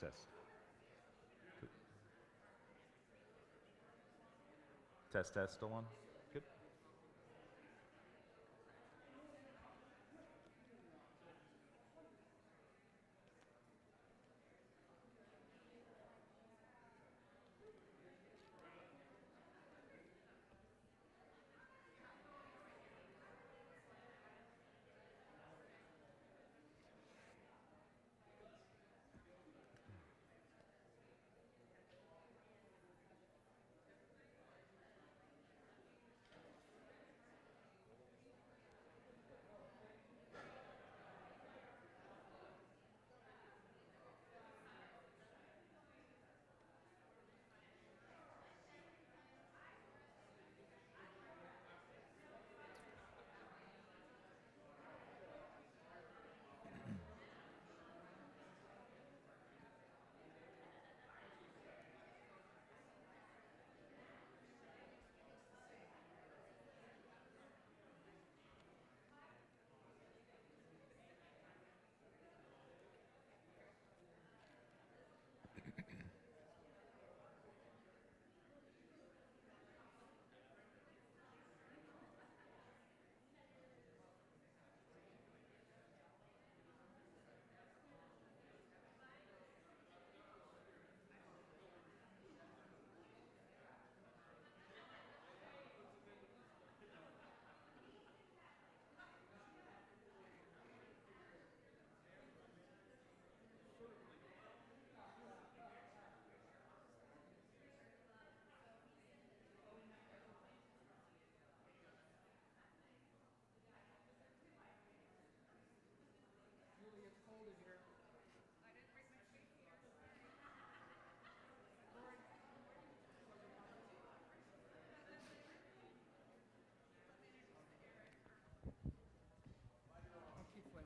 Test. Test, still on? Good.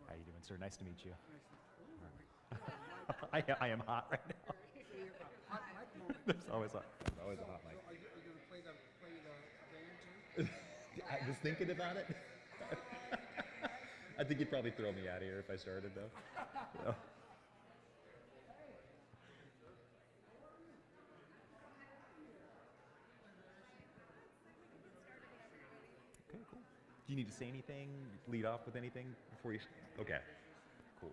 How you doing, sir? Nice to meet you. I am hot right now. Hot mic moment. There's always a hot mic. Are you going to play the band too? I was thinking about it. I think you'd probably throw me out of here if I started, though. Yeah. Okay, cool. Do you need to say anything? Lead off with anything before you? Okay, cool.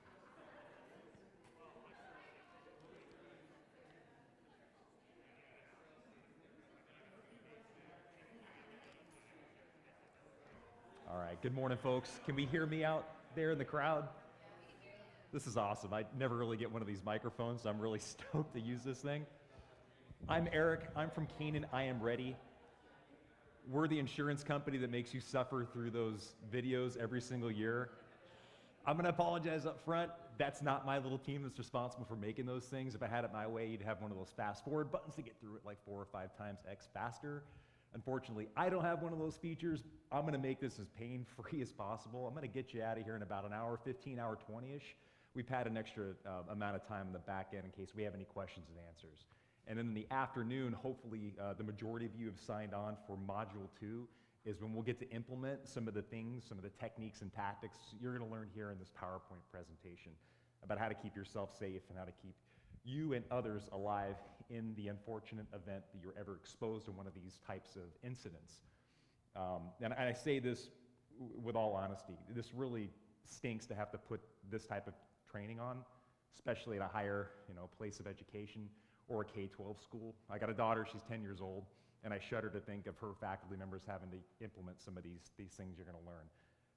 All right, good morning, folks. Can we hear me out there in the crowd? This is awesome. I never really get one of these microphones, so I'm really stoked to use this thing. I'm Eric. I'm from Canaan. I am ready. We're the insurance company that makes you suffer through those videos every single year. I'm going to apologize up front. That's not my little team that's responsible for making those things. If I had it my way, you'd have one of those fast forward buttons to get through it like 4 or 5 times X faster. Unfortunately, I don't have one of those features. I'm going to make this as pain-free as possible. I'm going to get you out of here in about an hour, 15 hour, 20-ish. We've had an extra amount of time in the back end in case we have any questions and answers. And then in the afternoon, hopefully the majority of you have signed on for Module 2, is when we'll get to implement some of the things, some of the techniques and tactics you're going to learn here in this PowerPoint presentation about how to keep yourself safe and how to keep you and others alive in the unfortunate event that you're ever exposed to one of these types of incidents. And I say this with all honesty. This really stinks to have to put this type of training on, especially at a higher, place of education or a K-12 school. I got a daughter, she's 10 years old, and I shudder to think of her faculty members having to implement some of these things you're going to learn.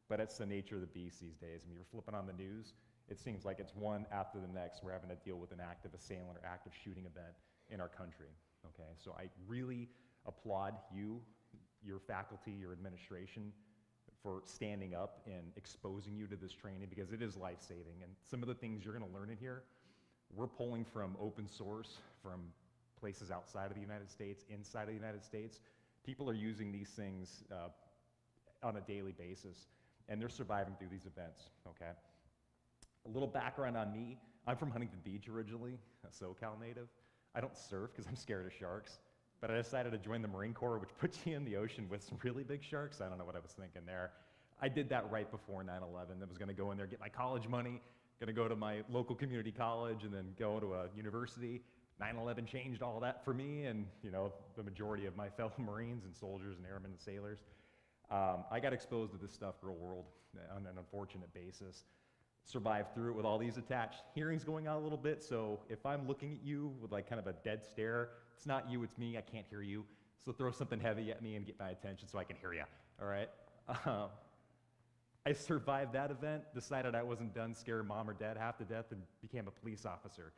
But it's the nature of the beast these days. I mean, you're flipping on the news, it seems like it's one after the next. We're having to deal with an active assailant or active shooting event in our country, okay? So I really applaud you, your faculty, your administration, for standing up and exposing you to this training because it is life-saving. And some of the things you're going to learn in here, we're pulling from open source, from places outside of the United States, inside of the United States. People are using these things on a daily basis, and they're surviving through these events, okay? A little background on me. I'm from Huntington Beach originally, a SoCal native. I don't surf because I'm scared of sharks, but I decided to join the Marine Corps, which puts you in the ocean with some really big sharks. I don't know what I was thinking there. I did that right before 9/11. I was going to go in there, get my college money, Gonna go to my local community college and then go to a university. 9/11 changed all that for me and, you know, the majority of my fellow Marines and soldiers and airmen and sailors. I got exposed to this stuff real world on an unfortunate basis. Survived through it with all these attached hearings going on a little bit, so if I'm looking at you with like kind of a dead stare, it's not you, it's me, I can't hear you. So throw something heavy at me and get my attention so I can hear you, all right? I survived that event, decided I wasn't done, scared mom or dad half to death, and became a police officer.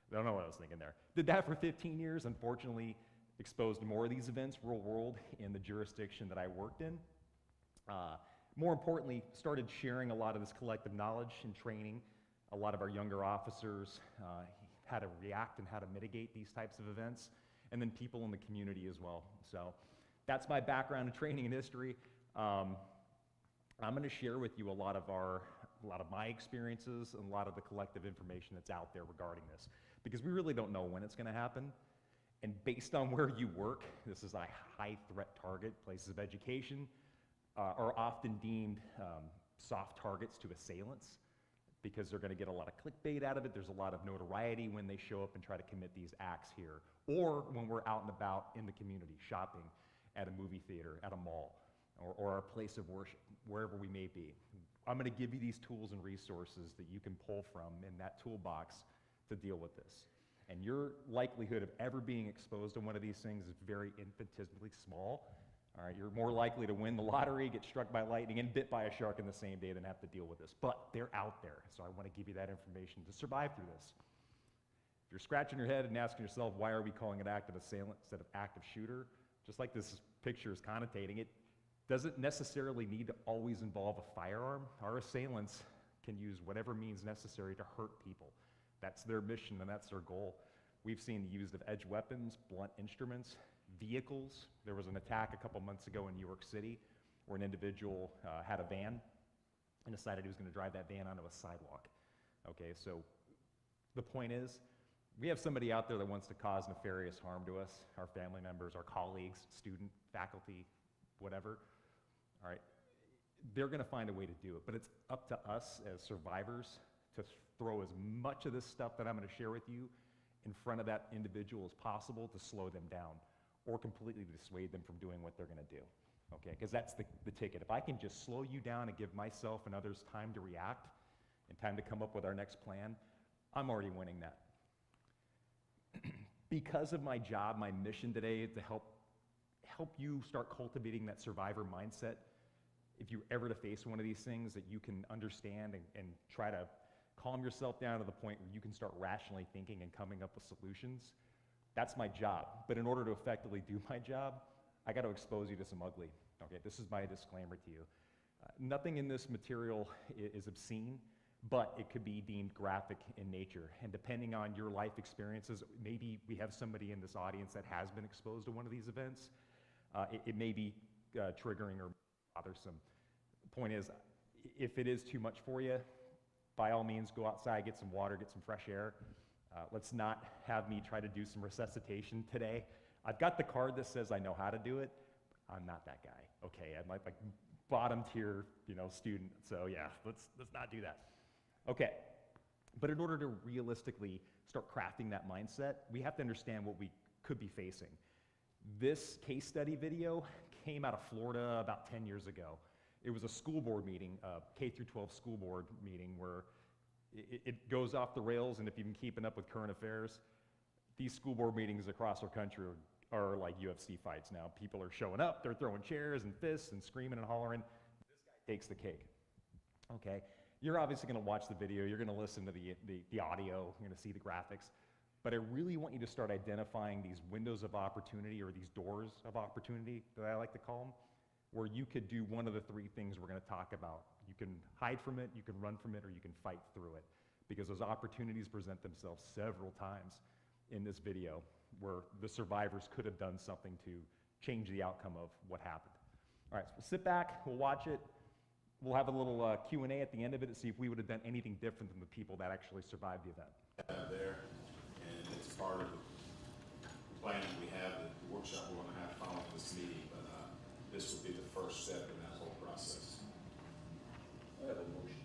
I don't know what I was thinking there. Did that for 15 years, unfortunately exposed to more of these events real world in the jurisdiction that I worked in. More importantly, started sharing a lot of this collective knowledge and training a lot of our younger officers how to react and how to mitigate these types of events, and then people in the community as well. So that's my background in training and history. I'm going to share with you a lot of my experiences and a lot of the collective information that's out there regarding this, because we really don't know when it's going to happen. And based on where you work, this is a high threat target. Places of education are often deemed soft targets to assailants because they're going to get a lot of clickbait out of it. There's a lot of notoriety when they show up and try to commit these acts here, or when we're out and about in the community, shopping at a movie theater, at a mall, or a place of worship, wherever we may be. I'm going to give you these tools and resources that you can pull from in that toolbox to deal with this. And your likelihood of ever being exposed to one of these things is very infinitesimally small. All right, you're more likely to win the lottery, get struck by lightning, and bit by a shark in the same day than have to deal with this. But they're out there, so I want to give you that information to survive through this. If you're scratching your head and asking yourself, why are we calling it active assailant instead of active shooter, just like this picture is connotating, it doesn't necessarily need to always involve a firearm. Our assailants can use whatever means necessary to hurt people. That's their mission and that's their goal. We've seen the use of edge weapons, blunt instruments, vehicles. There was an attack a couple months ago in New York City where an individual had a van and decided he was going to drive that van onto a sidewalk. Okay, so the point is, we have somebody out there that wants to cause nefarious harm to us, our family members, our colleagues, student, faculty, whatever. All right, they're going to find a way to do it, but it's up to us as survivors to throw as much of this stuff that I'm going to share with you in front of that individual as possible to slow them down or completely dissuade them from doing what they're going to do, okay? Because that's the ticket. If I can just slow you down and give myself and others time to react and time to come up with our next plan, I'm already winning that. Because of my job, my mission today is to help you start cultivating that survivor mindset. If you're ever to face one of these things, that you can understand and try to calm yourself down to the point where you can start rationally thinking and coming up with solutions. That's my job. But in order to effectively do my job, I got to expose you to some ugly. Okay, this is my disclaimer to you. Nothing in this material is obscene, but it could be deemed graphic in nature. And depending on your life experiences, maybe we have somebody in this audience that has been exposed to one of these events. It may be triggering or bothersome. The point is, if it is too much for you, by all means, go outside, get some water, get some fresh air. Let's not have me try to do some resuscitation today. I've got the card that says I know how to do it. I'm not that guy. Okay, I'm like bottom tier, student. So yeah, let's not do that. Okay, but in order to realistically start crafting that mindset, we have to understand what we could be facing. This case study video came out of Florida about 10 years ago. It was a school board meeting, a K through 12 school board meeting where it goes off the rails, and if you've been keeping up with current affairs, these school board meetings across our country are like UFC fights now. People are showing up, they're throwing chairs and fists and screaming and hollering. This guy takes the cake, okay? You're obviously gonna watch the video, you're gonna listen to the audio, you're gonna see the graphics, but I really want you to start identifying these windows of opportunity or these doors of opportunity that I like to call them, where you could do one of the three things we're going to talk about. You can hide from it, you can run from it, or you can fight through it. Because those opportunities present themselves several times in this video where the survivors could have done something to change the outcome of what happened. All right, so we'll sit back, we'll watch it. We'll have a little Q&A at the end of it to see if we would have done anything different than the people that actually survived the event. There, and it's part of the plan we have, the workshop we're going to have following this meeting, but this will be the first step in that whole process. I have a motion.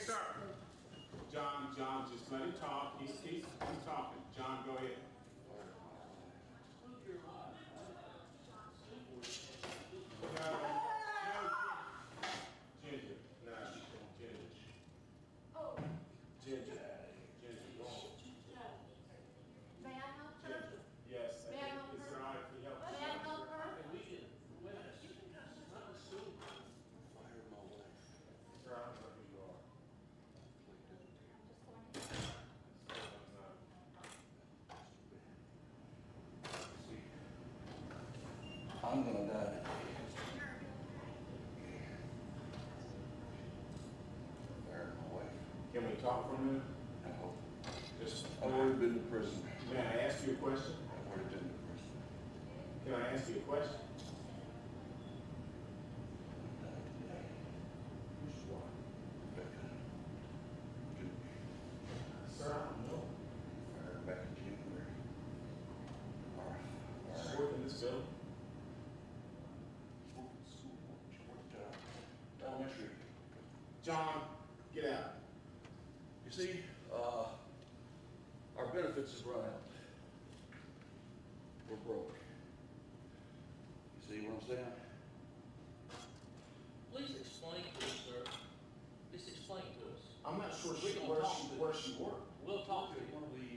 sir. John, just let him talk. He's talking. John, go ahead. Ginger. No, Ginger. Ginger, go on. May I help her? Yes. May I help It's her? all right if you help. May I help her? Sir, I don't know who you are. I'm gonna die. There, my wife. Can we talk for a minute? No. Just, I've already been to prison. may I ask you a question? I've already been to prison. Can I ask you a question? Sir, I don't know. Fired back in January. She worked in this building? She worked elementary. John, get out. You see, our benefits have run out. We're broke. You see what I'm saying? Please explain to us, sir. Just explain to us. I'm not sure We're gonna talk to where she worked. We'll talk to Okay, you. one of the,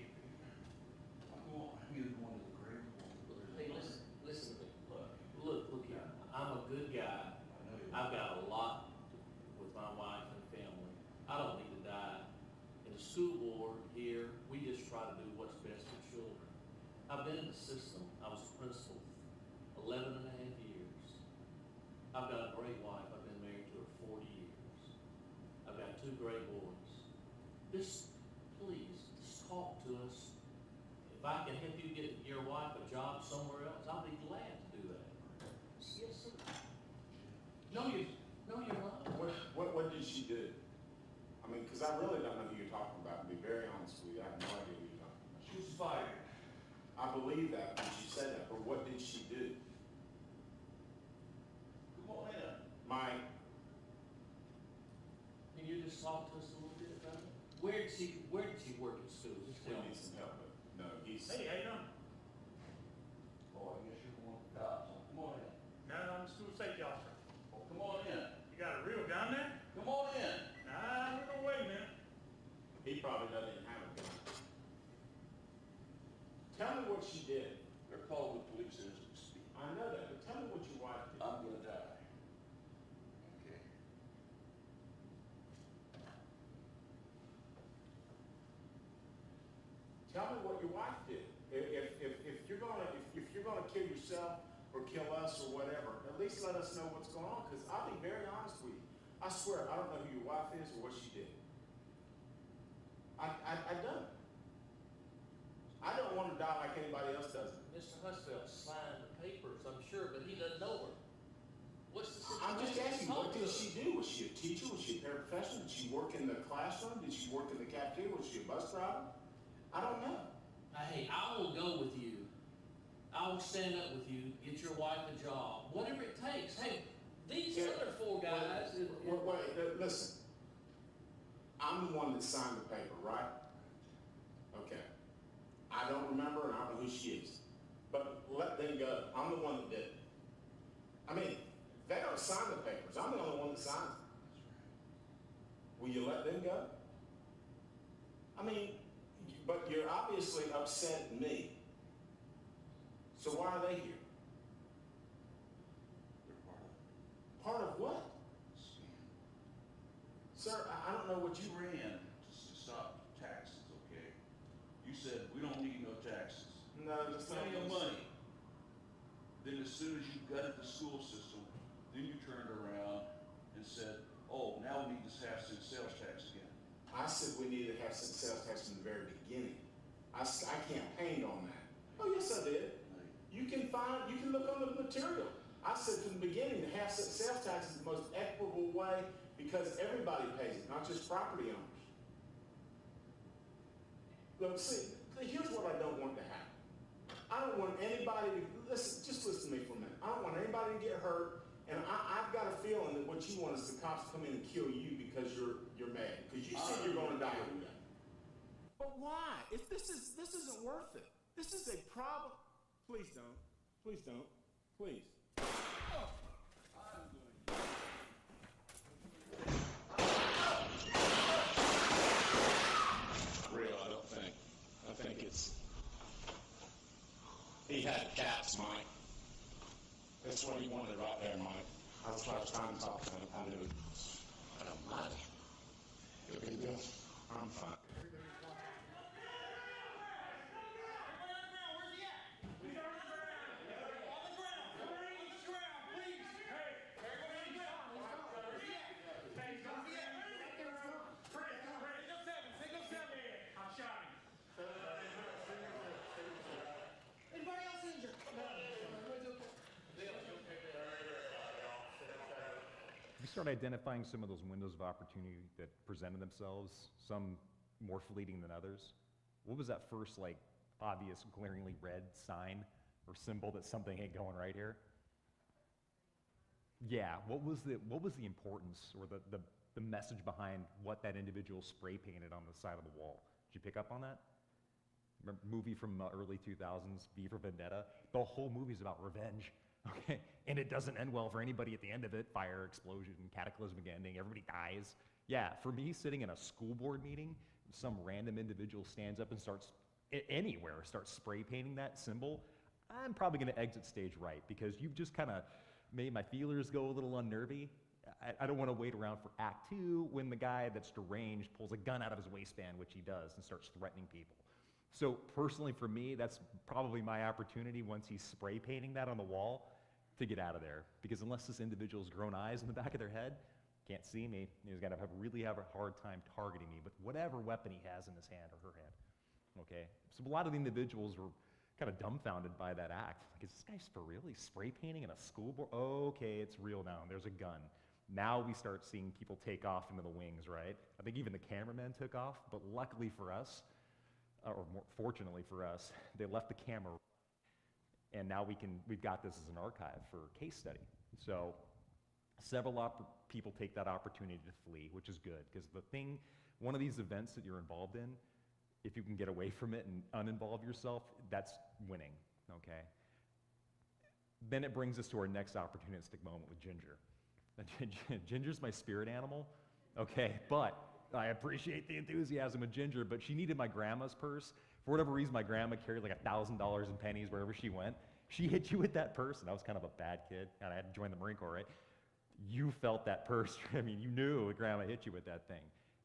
I'm either going to the grave or Hey, listen to me. Look here. I'm a good guy. I know you. I've got a lot with my wife and family. I don't need to die. In the school board here, we just try to do what's best for children. I've been in the system. I was a principal 11 and a half years. I've got a great wife. I've been married to her 40 years. I've got 2 great boys. Please, just talk to us. If I can help you get your wife a job somewhere else, I'll be glad to do that. Yes, sir. No, you're not. What did she do? I mean, because I really don't know who you're talking about, to be very honest with you. I have no idea who you're talking about. She was fired. I believe that when she said that, but what did she do? Come on in. Mike, Can you just talk to us a little bit about it? Where did she work at school? Just we tell need me. some help with. No, he's. Hey, how you doing? Oh, I guess you're the one with the cops. Come on in. No, I'm the school safety officer. Oh, come on in. You got a real gun there? Come on in. Nah, we're gonna wait a minute. He probably doesn't even have a gun. Tell me what she did. They're calling the police as we speak. I know that, but tell me what your wife did. I'm gonna die. Okay. Tell me what your wife did. If you're gonna kill yourself or kill us or whatever, at least let us know what's going on. Because I'll be very honest with you. I swear I don't know who your wife is or what she did. I don't. I don't want to die like anybody else does. Mr. Husfeld signed the papers, I'm sure, but he doesn't know her. What's the situation? I'm just asking, Talk what to did us. she do? Was she a teacher? Was she a paraprofessional? Did she work in the classroom? Did she work in the cafeteria? Was she a bus driver? I don't know. Hey, I will go with you. I will stand up with you, get your wife a job, whatever it takes. Hey, these Yeah. other 4 guys. Listen. I'm the one that signed the paper, right? Okay. I don't remember and I don't know who she is. But let them go. I'm the one that did it. I mean, they don't sign the papers. I'm the only one that signs them. Will you let them go? I mean, but you're obviously upset at me. So why are they here? They're part of it. Part of what? Scam. Sir, I don't know what You you... ran to stop taxes, okay? You said, we don't need no taxes. No, just Plenty of money. Then as soon as you gutted the school system, then you turned around and said, oh, now we need this half-cent sales tax again. I said we needed to have some sales tax from the very beginning. I campaigned on that. Oh, yes, I did. You can look on the material. I said from the beginning, the half cent sales tax is the most equitable way because everybody pays it, not just property owners. Look, see, here's what I don't want to happen. I don't want anybody to, just listen to me for a minute. I don't want anybody to get hurt, and I've got a feeling that what you want is the cops come in and kill you because you're you're mad because you said you're going to die with that. But why? If this isn't worth it. This is a problem. Please don't. Please don't. Please. Real, I don't think. I think it's. He had caps, Mike. That's what he wanted right there, Mike. That's why I was trying to talk to him. I knew it. I don't mind. You okay, Bill? I'm fine. Anybody else injured? We start identifying some of those windows of opportunity that presented themselves, some more fleeting than others. What was that first, like, obvious, glaringly red sign or symbol that something ain't going right here? Yeah, what was the importance or the message behind what that individual spray painted on the side of the wall? Did you pick up on that? Remember, movie from early 2000s, V for Vendetta? The whole movie's about revenge, okay? And it doesn't end well for anybody at the end of it. Fire, explosion, cataclysmic ending, everybody dies. Yeah, for me, sitting in a school board meeting, some random individual stands up and starts spray painting that symbol, I'm probably gonna exit stage right, because you've just kind of made my feelers go a little unnervy. I don't want to wait around for Act 2 when the guy that's deranged pulls a gun out of his waistband, which he does, and starts threatening people. So personally for me, that's probably my opportunity once he's spray painting that on the wall to get out of there. Because unless this individual's grown eyes in the back of their head, can't see me, he's gonna really have a hard time targeting me with whatever weapon he has in his hand or her hand, okay? So a lot of the individuals were kind of dumbfounded by that act. Like, is this guy for real? He's spray painting in a school board? Okay, it's real now, there's a gun. Now we start seeing people take off into the wings, right? I think even the cameramen took off, but luckily for us, or more fortunately for us, they left the camera, and now we've got this as an archive for case study. So several people take that opportunity to flee, which is good, because one of these events that you're involved in, if you can get away from it and uninvolve yourself, that's winning, okay? Then it brings us to our next opportunistic moment with Ginger. Ginger's my spirit animal, okay? But I appreciate the enthusiasm of Ginger, but she needed my grandma's purse. For whatever reason, my grandma carried like $1,000 in pennies wherever she went. She hit you with that purse, and I was kind of a bad kid, and I had to join the Marine Corps, right? You felt that purse. I mean, you knew grandma hit you with that thing.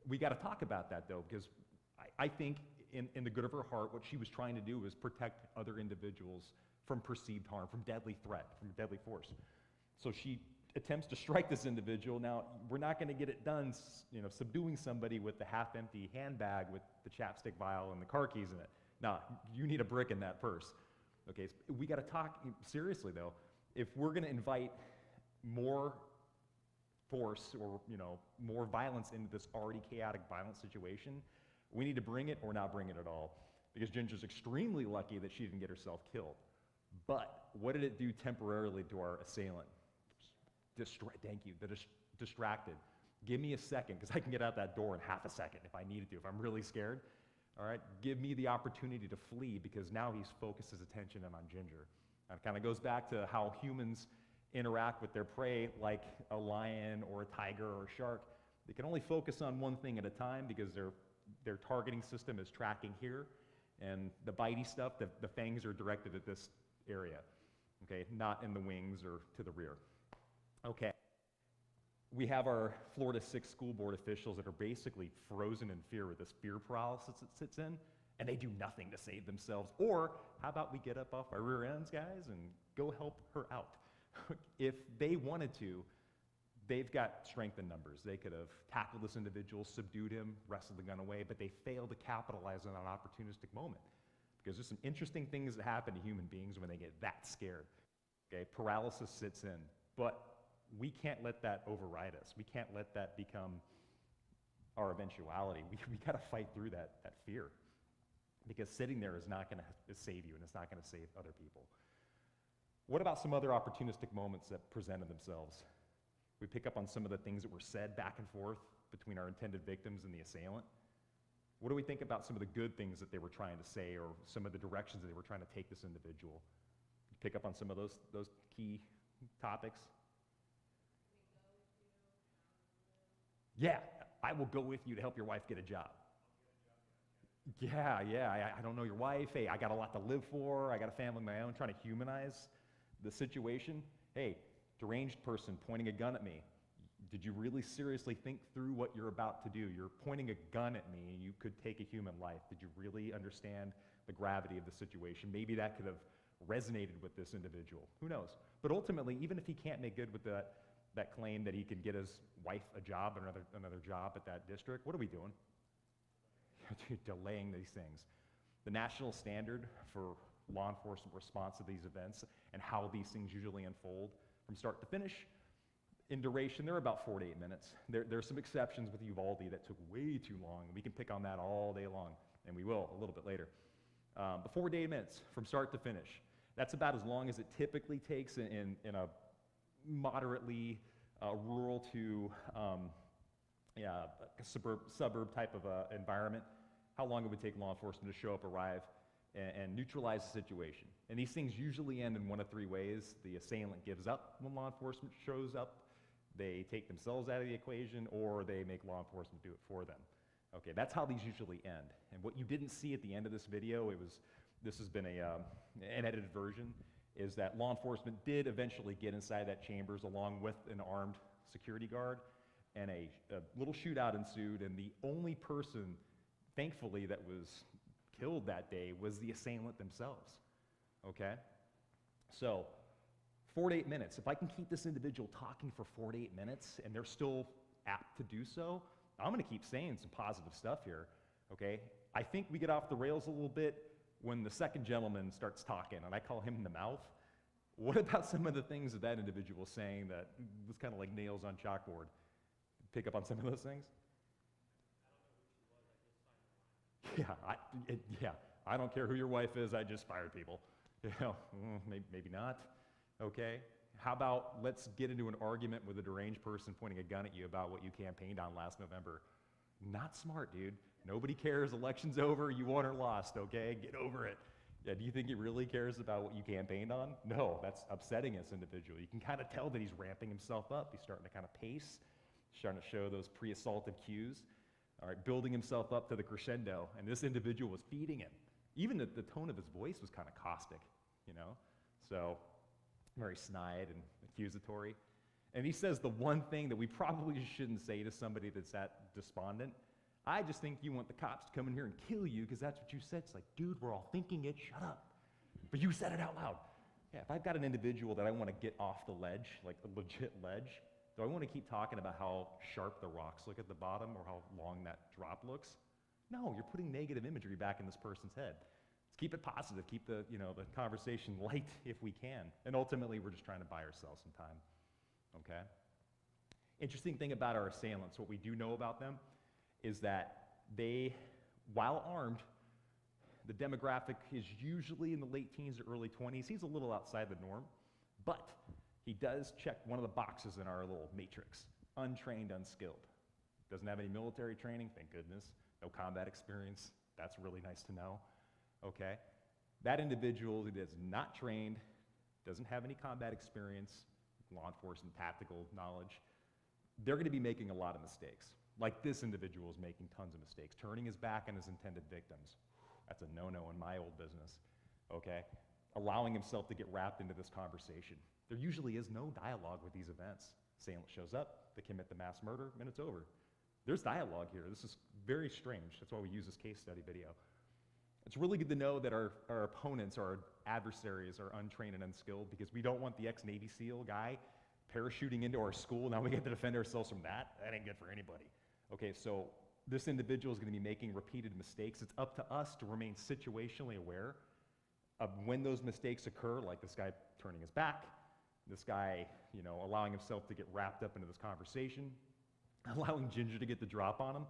We got to talk about that, though, because I think in the good of her heart, what she was trying to do was protect other individuals from perceived harm, from deadly threat, from deadly force. So she attempts to strike this individual. Now, we're not going to get it done, subduing somebody with the half-empty handbag with the chapstick vial and the car keys in it. No, you need a brick in that purse. Okay, so we got to talk seriously, though. If we're going to invite more force or more violence into this already chaotic, violent situation, we need to bring it or not bring it at all. Because Ginger's extremely lucky that she didn't get herself killed. But what did it do temporarily to our assailant? Thank you, distracted. Give me a second, because I can get out that door in half a second if I needed to, if I'm really scared. All right, give me the opportunity to flee, because now he's focused his attention in on Ginger. And it kind of goes back to how humans interact with their prey, like a lion or a tiger or a shark. They can only focus on one thing at a time because their targeting system is tracking here, and the bitey stuff, the fangs are directed at this area, okay, not in the wings or to the rear. Okay, we have our Florida 6 school board officials that are basically frozen in fear with this fear paralysis that sits in, and they do nothing to save themselves. Or how about we get up off our rear ends, guys, and go help her out? If they wanted to, they've got strength in numbers. They could have tackled this individual, subdued him, wrestled the gun away, but they failed to capitalize on an opportunistic moment. Because there's some interesting things that happen to human beings when they get that scared. Okay, paralysis sits in. But we can't let that override us. We can't let that become our eventuality. We got to fight through that fear. Because sitting there is not going to save you, and it's not going to save other people. What about some other opportunistic moments that presented themselves? We pick up on some of the things that were said back and forth between our intended victims and the assailant? What do we think about some of the good things that they were trying to say or some of the directions that they were trying to take this individual? Pick up on some of those key topics? Yeah, I will go with you to help your wife get a job. Yeah, I don't know your wife. Hey, I got a lot to live for. I got a family of my own, trying to humanize the situation. Hey, deranged person pointing a gun at me. Did you really seriously think through what you're about to do? You're pointing a gun at me and you could take a human life. Did you really understand the gravity of the situation? Maybe that could have resonated with this individual. Who knows? But ultimately, even if he can't make good with that claim that he can get his wife a job, another job at that district, what are we doing? Delaying these things. The national standard for law enforcement response to these events and how these things usually unfold from start to finish, in duration, they're about 4 to 8 minutes. There's some exceptions with Uvalde that took way too long. We can pick on that all day long, and we will a little bit later. But 4 to 8 minutes from start to finish. That's about as long as it typically takes in a moderately rural to suburb type of environment. How long it would take law enforcement to show up, arrive, and neutralize the situation. And these things usually end in one of three ways. The assailant gives up when law enforcement shows up, they take themselves out of the equation, or they make law enforcement do it for them. Okay, that's how these usually end. And what you didn't see at the end of this video, this has been an edited version, is that law enforcement did eventually get inside that chambers along with an armed security guard, and a little shootout ensued, and the only person, thankfully, that was killed that day was the assailant themselves, okay? So, 4 to 8 minutes. If I can keep this individual talking for 4 to 8 minutes and they're still apt to do so, I'm gonna keep saying some positive stuff here, okay? I think we get off the rails a little bit when the second gentleman starts talking, and I call him in the mouth. What about some of the things that individual was saying that was kind of like nails on chalkboard? Pick up on some of those things? Yeah, I don't care who your wife is, I just fired people. You know, maybe not, okay? How about let's get into an argument with a deranged person pointing a gun at you about what you campaigned on last November? Not smart, dude. Nobody cares, election's over, you won or lost, okay? Get over it. Yeah, do you think he really cares about what you campaigned on? No, that's upsetting this individual. You can kind of tell that he's ramping himself up. He's starting to kind of pace, starting to show those pre-assaultive cues. All right, building himself up to the crescendo, and this individual was feeding him. Even the tone of his voice was kind of caustic, you know? So, very snide and accusatory. And he says the one thing that we probably shouldn't say to somebody that's that despondent. I just think you want the cops to come in here and kill you because that's what you said. It's like, dude, we're all thinking it, shut up. But you said it out loud. Yeah, if I've got an individual that I want to get off the ledge, like a legit ledge, do I want to keep talking about how sharp the rocks look at the bottom or how long that drop looks? No, you're putting negative imagery back in this person's head. Let's keep it positive, keep the conversation light if we can. And ultimately, we're just trying to buy ourselves some time, okay? Interesting thing about our assailants, what we do know about them is that they, while armed, the demographic is usually in the late teens or early 20s. He's a little outside the norm, but he does check one of the boxes in our little matrix. Untrained, unskilled. Doesn't have any military training, thank goodness. No combat experience. That's really nice to know. Okay? That individual who is not trained, doesn't have any combat experience, law enforcement, tactical knowledge, they're going to be making a lot of mistakes. Like this individual is making tons of mistakes, turning his back on his intended victims. That's a no-no in my old business. Okay? Allowing himself to get wrapped into this conversation. There usually is no dialogue with these events. Assailant shows up, they commit the mass murder, and it's over. There's dialogue here. This is very strange. That's why we use this case study video. It's really good to know that our opponents, our adversaries, are untrained and unskilled because we don't want the ex-Navy SEAL guy parachuting into our school. Now we get to defend ourselves from that. That ain't good for anybody. Okay, so this individual is going to be making repeated mistakes. It's up to us to remain situationally aware of when those mistakes occur, like this guy turning his back, this guy, allowing himself to get wrapped up into this conversation, allowing Ginger to get the drop on him.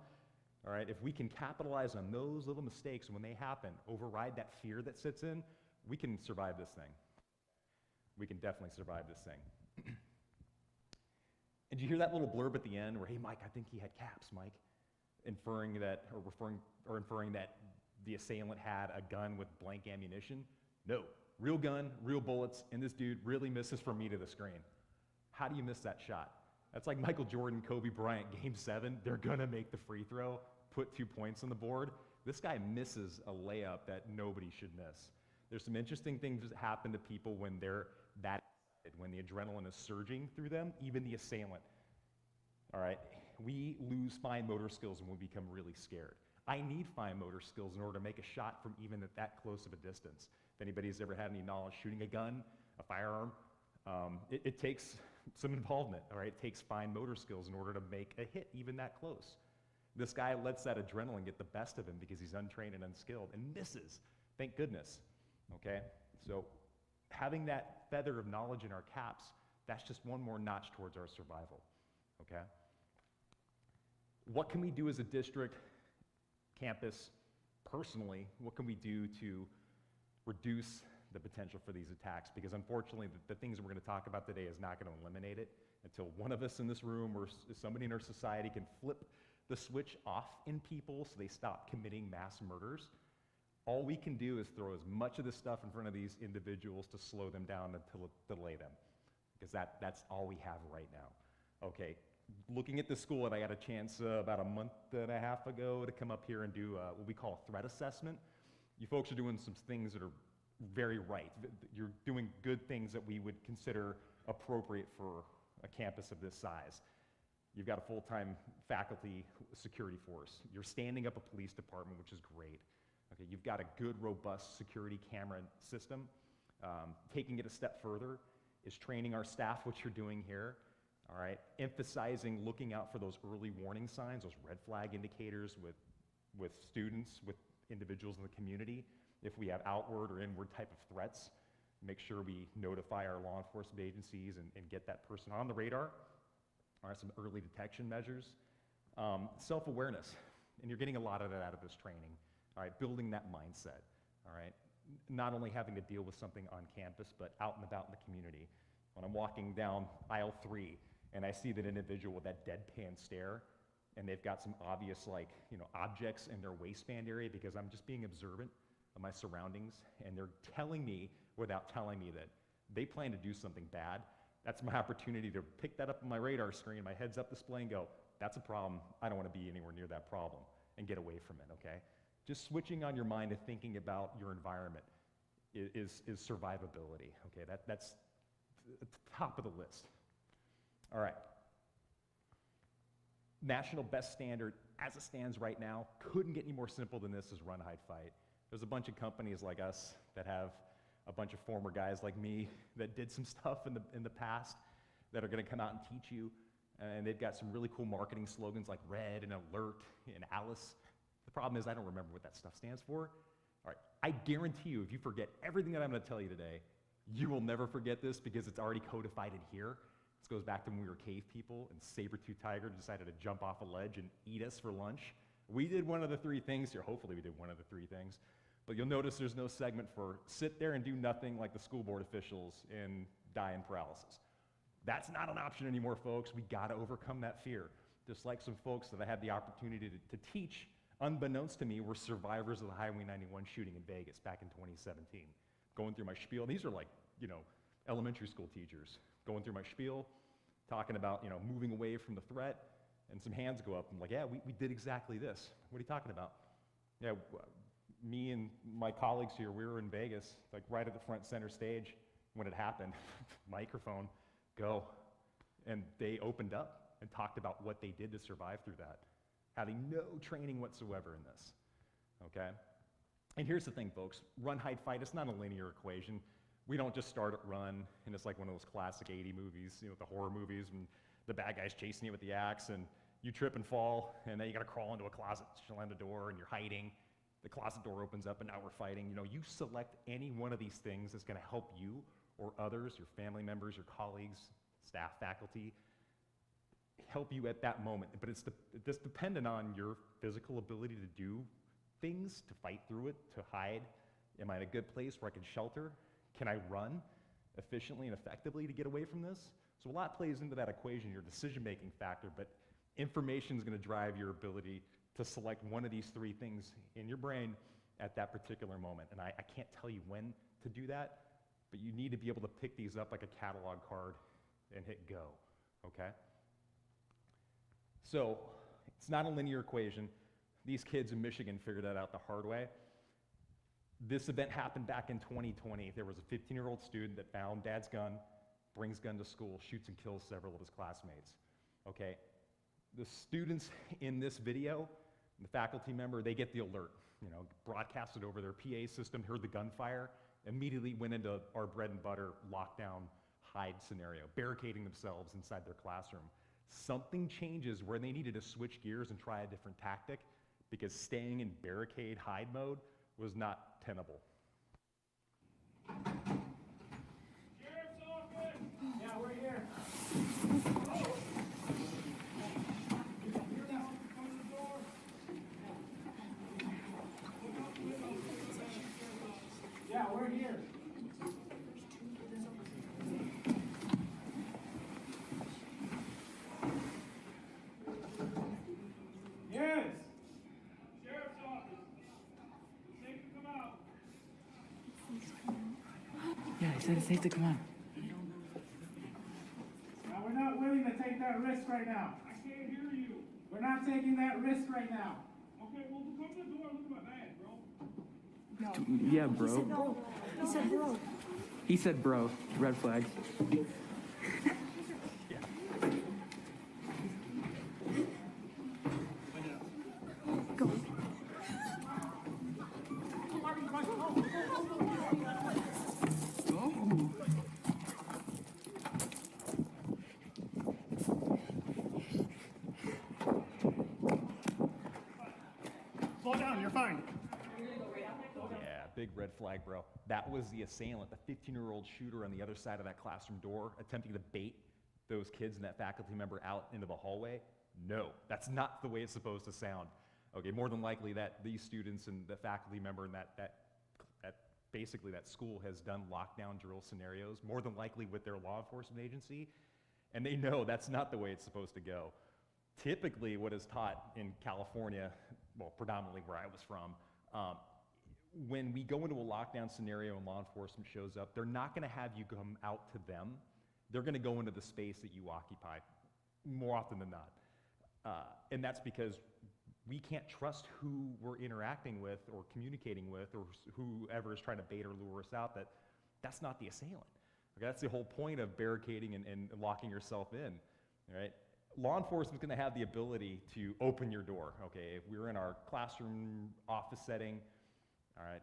All right, if we can capitalize on those little mistakes when they happen, override that fear that sits in, we can survive this thing. We can definitely survive this thing. And did you hear that little blurb at the end where, hey, Mike, I think he had caps, Mike? Inferring that the assailant had a gun with blank ammunition? No, real gun, real bullets, and this dude really misses from me to the screen. How do you miss that shot? That's like Michael Jordan, Kobe Bryant, Game 7. They're gonna make the free throw, put 2 points on the board. This guy misses a layup that nobody should miss. There's some interesting things that happen to people when they're that excited, when the adrenaline is surging through them, even the assailant. All right, we lose fine motor skills when we become really scared. I need fine motor skills in order to make a shot from even at that close of a distance. If anybody's ever had any knowledge shooting a gun, a firearm, it takes some involvement, all right? It takes fine motor skills in order to make a hit even that close. This guy lets that adrenaline get the best of him because he's untrained and unskilled and misses. Thank goodness, okay? So having that feather of knowledge in our caps, that's just one more notch towards our survival, okay? What can we do as a district, campus, personally? What can we do to reduce the potential for these attacks? Because unfortunately, the things that we're going to talk about today is not going to eliminate it until one of us in this room or somebody in our society can flip the switch off in people so they stop committing mass murders. All we can do is throw as much of this stuff in front of these individuals to slow them down and to delay them, because that's all we have right now. Okay, looking at the school, and I got a chance about a month and a half ago to come up here and do what we call a threat assessment. You folks are doing some things that are very right. You're doing good things that we would consider appropriate for a campus of this size. You've got a full-time faculty security force. You're standing up a police department, which is great. Okay, you've got a good, robust security camera system. Taking it a step further is training our staff, what you're doing here. All right, emphasizing looking out for those early warning signs, those red flag indicators with students, with individuals in the community. If we have outward or inward type of threats, make sure we notify our law enforcement agencies and get that person on the radar. All right, some early detection measures. Self-awareness, and you're getting a lot of that out of this training. All right, building that mindset. All right, not only having to deal with something on campus, but out and about in the community. When I'm walking down aisle 3 and I see that individual with that deadpan stare, and they've got some obvious objects in their waistband area, because I'm just being observant of my surroundings, and they're telling me without telling me that they plan to do something bad. That's my opportunity to pick that up on my radar screen, my heads-up display, and go, that's a problem. I don't want to be anywhere near that problem, and get away from it, okay? Just switching on your mind and thinking about your environment is survivability, okay? That's at the top of the list. All right. National best standard, as it stands right now, couldn't get any more simple than this, is run, hide, fight. There's a bunch of companies like us that have a bunch of former guys like me that did some stuff in the past that are going to come out and teach you, and they've got some really cool marketing slogans like RED and ALERT and ALICE. The problem is I don't remember what that stuff stands for. All right, I guarantee you, if you forget everything that I'm going to tell you today, you will never forget this, because it's already codified in here. This goes back to when we were cave people and saber-toothed tiger decided to jump off a ledge and eat us for lunch. We did one of the 3 things here. Hopefully we did one of the 3 things. But you'll notice there's no segment for sit there and do nothing like the school board officials and die in paralysis. That's not an option anymore, folks. We got to overcome that fear. Just like some folks that I had the opportunity to teach, unbeknownst to me, were survivors of the Highway 91 shooting in Vegas back in 2017. Going through my spiel. These are like, elementary school teachers. Going through my spiel, talking about, moving away from the threat, and some hands go up. I'm like, yeah, we did exactly this. What are you talking about? Yeah, me and my colleagues here, we were in Vegas, like right at the front center stage when it happened. Microphone, go. And they opened up and talked about what they did to survive through that, having no training whatsoever in this, okay? And here's the thing, folks. Run, hide, fight, it's not a linear equation. We don't just start at run, and it's like one of those classic 80 movies, the horror movies, and the bad guy's chasing you with the axe, and you trip and fall, and then you gotta crawl into a closet, slam the door, and you're hiding. The closet door opens up, and now we're fighting. You select any one of these things that's gonna help you or others, your family members, your colleagues, staff, faculty, help you at that moment. But it's dependent on your physical ability to do things, to fight through it, to hide. Am I in a good place where I can shelter? Can I run efficiently and effectively to get away from this? So a lot plays into that equation, your decision-making factor, but information is going to drive your ability to select one of these three things in your brain at that particular moment. And I can't tell you when to do that, but you need to be able to pick these up like a catalog card and hit go, okay? So it's not a linear equation. These kids in Michigan figured that out the hard way. This event happened back in 2020. There was a 15-year-old student that found dad's gun, brings gun to school, shoots and kills several of his classmates, okay? The students in this video, the faculty member, they get the alert, broadcasted over their PA system, heard the gunfire, immediately went into our bread and butter lockdown hide scenario, barricading themselves inside their classroom. Something changes where they needed to switch gears and try a different tactic because staying in barricade hide mode was not tenable. Sheriff's office! Yeah, we're here. Yeah, we're here. Yes. Sheriff's office! It's safe to come out. Yeah, he said it's safe to come out. Now, we're not willing to take that risk right now. I can't hear you. We're not taking that risk right now. Okay, well, come to the door and look at my bag, bro. Yeah, bro. He said bro. He said bro. Red flags. Slow down, you're fine. Yeah, big red flag, bro. That was the assailant, the 15-year-old shooter on the other side of that classroom door, attempting to bait those kids and that faculty member out into the hallway. No, that's not the way it's supposed to sound. Okay, more than likely that these students and the faculty member and that basically that school has done lockdown drill scenarios, more than likely with their law enforcement agency, and they know that's not the way it's supposed to go. Typically, what is taught in California, well, predominantly where I was from, when we go into a lockdown scenario and law enforcement shows up, they're not going to have you come out to them. They're going to go into the space that you occupy more often than not. And that's because we can't trust who we're interacting with or communicating with or whoever is trying to bait or lure us out, that's not the assailant. Okay, that's the whole point of barricading and locking yourself in, right? Law enforcement's going to have the ability to open your door, okay? If we're in our classroom, office setting, all right,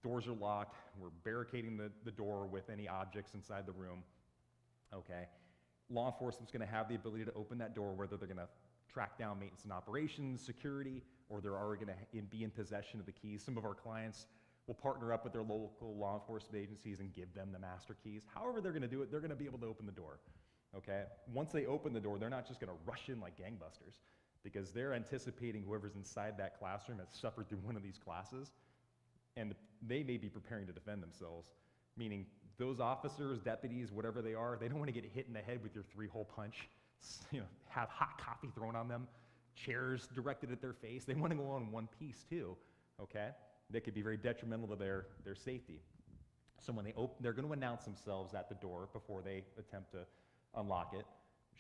doors are locked, we're barricading the door with any objects inside the room, okay? Law enforcement's going to have the ability to open that door, whether they're going to track down maintenance and operations, security, or they're already going to be in possession of the keys. Some of our clients will partner up with their local law enforcement agencies and give them the master keys. However they're going to do it, they're going to be able to open the door, okay? Once they open the door, they're not just going to rush in like gangbusters because they're anticipating whoever's inside that classroom has suffered through one of these classes, and they may be preparing to defend themselves, meaning those officers, deputies, whatever they are, they don't want to get hit in the head with your 3-hole punch, have hot coffee thrown on them, chairs directed at their face. They want to go on one piece too, okay? That could be very detrimental to their safety. So when they open, they're going to announce themselves at the door before they attempt to unlock it.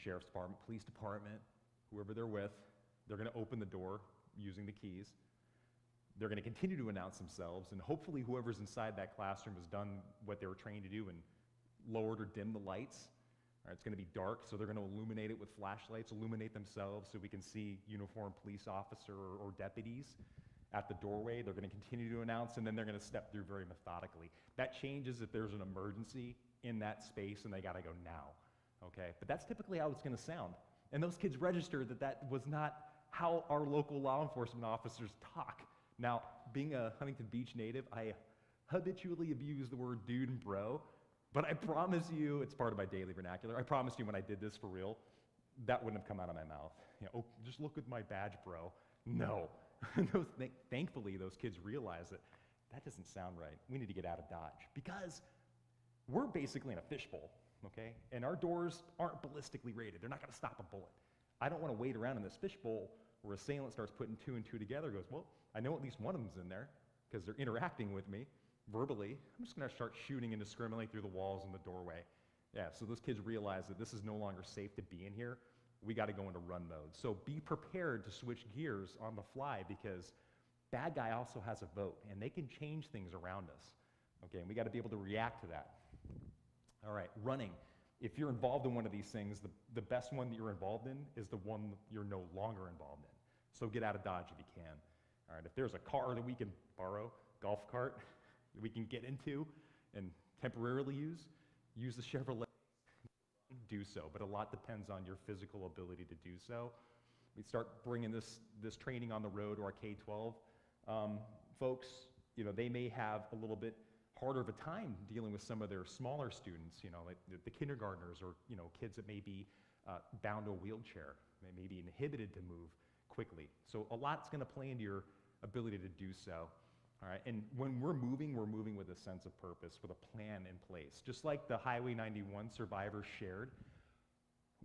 Sheriff's Department, police department, whoever they're with, they're going to open the door using the keys. They're going to continue to announce themselves, and hopefully whoever's inside that classroom has done what they were trained to do and lowered or dimmed the lights. All right, it's going to be dark, so they're going to illuminate it with flashlights, illuminate themselves so we can see uniformed police officer or deputies at the doorway. They're going to continue to announce, and then they're going to step through very methodically. That changes if there's an emergency in that space and they got to go now, okay? But that's typically how it's going to sound. And those kids registered that was not how our local law enforcement officers talk. Now, being a Huntington Beach native, I habitually abuse the word dude and bro, but I promise you, it's part of my daily vernacular. I promise you when I did this for real, that wouldn't have come out of my mouth. Oh, just look at my badge, bro. No. Thankfully, those kids realize that doesn't sound right. We need to get out of Dodge because we're basically in a fishbowl, okay? And our doors aren't ballistically rated. They're not gonna stop a bullet. I don't wanna wait around in this fishbowl where Assailant starts putting 2 and 2 together, goes, well, I know at least one of them's in there because they're interacting with me verbally. I'm just gonna start shooting indiscriminately through the walls and the doorway. Yeah, so those kids realize that this is no longer safe to be in here. We gotta go into run mode. So be prepared to switch gears on the fly because bad guy also has a vote and they can change things around us. Okay, and we gotta be able to react to that. All right, running. If you're involved in one of these things, the best one that you're involved in is the one you're no longer involved in. So get out of Dodge if you can. All right, if there's a car that we can borrow, golf cart, that we can get into and temporarily use the Chevrolet, do so. But a lot depends on your physical ability to do so. We start bringing this training on the road to our K-12 folks. You know, they may have a little bit harder of a time dealing with some of their smaller students, you know, like the kindergartners or, you know, kids that may be bound to a wheelchair. They may be inhibited to move quickly. So a lot's gonna play into your ability to do so. All right, and when we're moving with a sense of purpose, with a plan in place. Just like the Highway 91 survivors shared,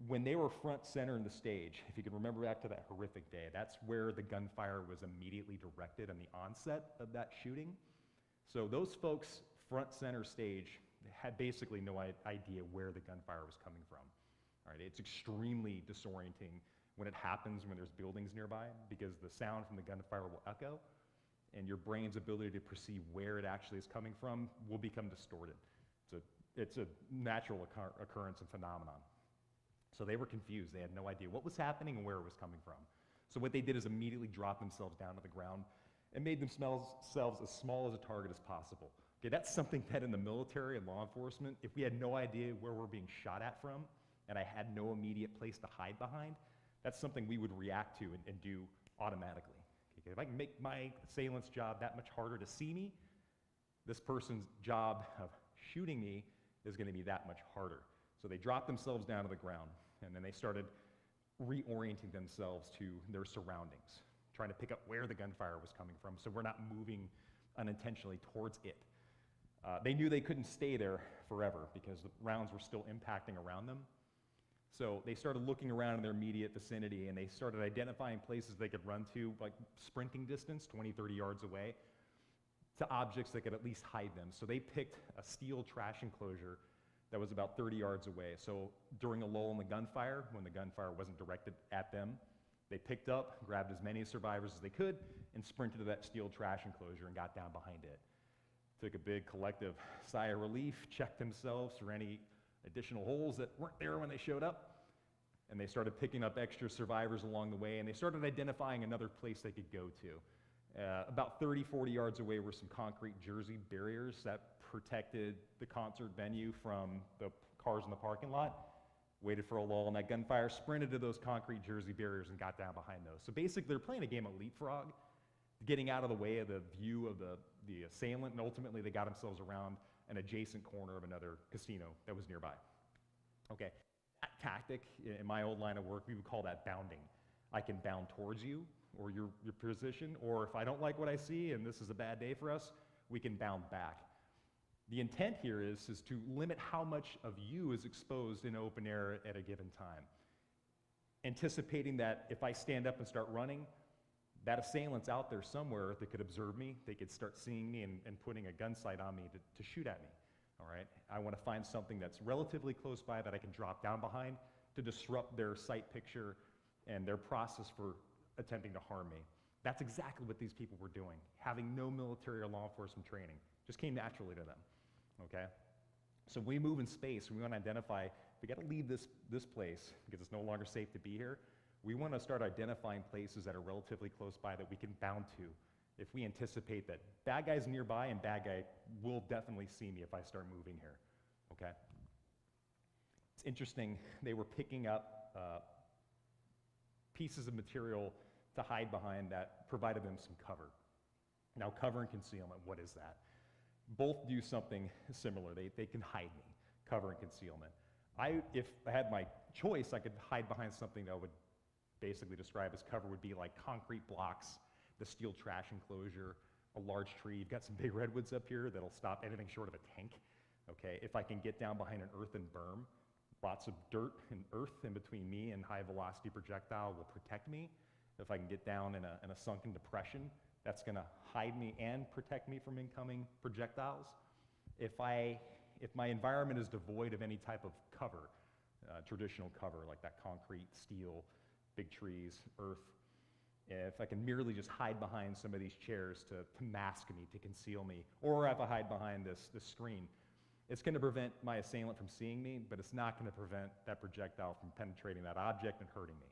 when they were front center in the stage, if you can remember back to that horrific day, that's where the gunfire was immediately directed on the onset of that shooting. So those folks front center stage had basically no idea where the gunfire was coming from. All right, it's extremely disorienting when it happens when there's buildings nearby because the sound from the gunfire will echo and your brain's ability to perceive where it actually is coming from will become distorted. It's a natural occurrence and phenomenon. So they were confused. They had no idea what was happening and where it was coming from. So what they did is immediately drop themselves down to the ground and made themselves as small as a target as possible. Okay, that's something that in the military and law enforcement, if we had no idea where we're being shot at from and I had no immediate place to hide behind, that's something we would react to and do automatically. Okay, if I can make my assailant's job that much harder to see me, this person's job of shooting me is gonna be that much harder. So they dropped themselves down to the ground and then they started reorienting themselves to their surroundings, trying to pick up where the gunfire was coming from so we're not moving unintentionally towards it. They knew they couldn't stay there forever because the rounds were still impacting around them. So they started looking around in their immediate vicinity and they started identifying places they could run to, like sprinting distance, 20, 30 yards away, to objects that could at least hide them. So they picked a steel trash enclosure that was about 30 yards away. So during a lull in the gunfire, when the gunfire wasn't directed at them, they picked up, grabbed as many survivors as they could, and sprinted to that steel trash enclosure and got down behind it. Took a big collective sigh of relief, checked themselves for any additional holes that weren't there when they showed up, and they started picking up extra survivors along the way, and they started identifying another place they could go to. About 30, 40 yards away were some concrete jersey barriers that protected the concert venue from the cars in the parking lot. Waited for a lull in that gunfire, sprinted to those concrete jersey barriers and got down behind those. So basically they're playing a game of leapfrog, getting out of the way of the view of the assailant, and ultimately they got themselves around an adjacent corner of another casino that was nearby. Okay, that tactic, in my old line of work, we would call that bounding. I can bound towards you or your position, or if I don't like what I see and this is a bad day for us, we can bound back. The intent here is to limit how much of you is exposed in open air at a given time. Anticipating that if I stand up and start running, that assailant's out there somewhere that could observe me, they could start seeing me and putting a gun sight on me to shoot at me, all right? I wanna find something that's relatively close by that I can drop down behind to disrupt their sight picture and their process for attempting to harm me. That's exactly what these people were doing, having no military or law enforcement training. Just came naturally to them, okay? So we move in space, we wanna identify, we gotta leave this place because it's no longer safe to be here. We wanna start identifying places that are relatively close by that we can bound to if we anticipate that bad guy's nearby and bad guy will definitely see me if I start moving here, okay? It's interesting, they were picking up pieces of material to hide behind that provided them some cover. Now, cover and concealment, what is that? Both do something similar. They can hide me, cover and concealment. If I had my choice, I could hide behind something that I would basically describe as cover would be like concrete blocks, the steel trash enclosure, a large tree. You've got some big redwoods up here that'll stop anything short of a tank, okay? If I can get down behind an earthen berm, lots of dirt and earth in between me and high velocity projectile will protect me. If I can get down in a sunken depression, that's gonna hide me and protect me from incoming projectiles. If my environment is devoid of any type of cover, traditional cover like that concrete, steel, big trees, earth, if I can merely just hide behind some of these chairs to mask me, to conceal me, or if I hide behind this screen, it's going to prevent my assailant from seeing me, but it's not going to prevent that projectile from penetrating that object and hurting me.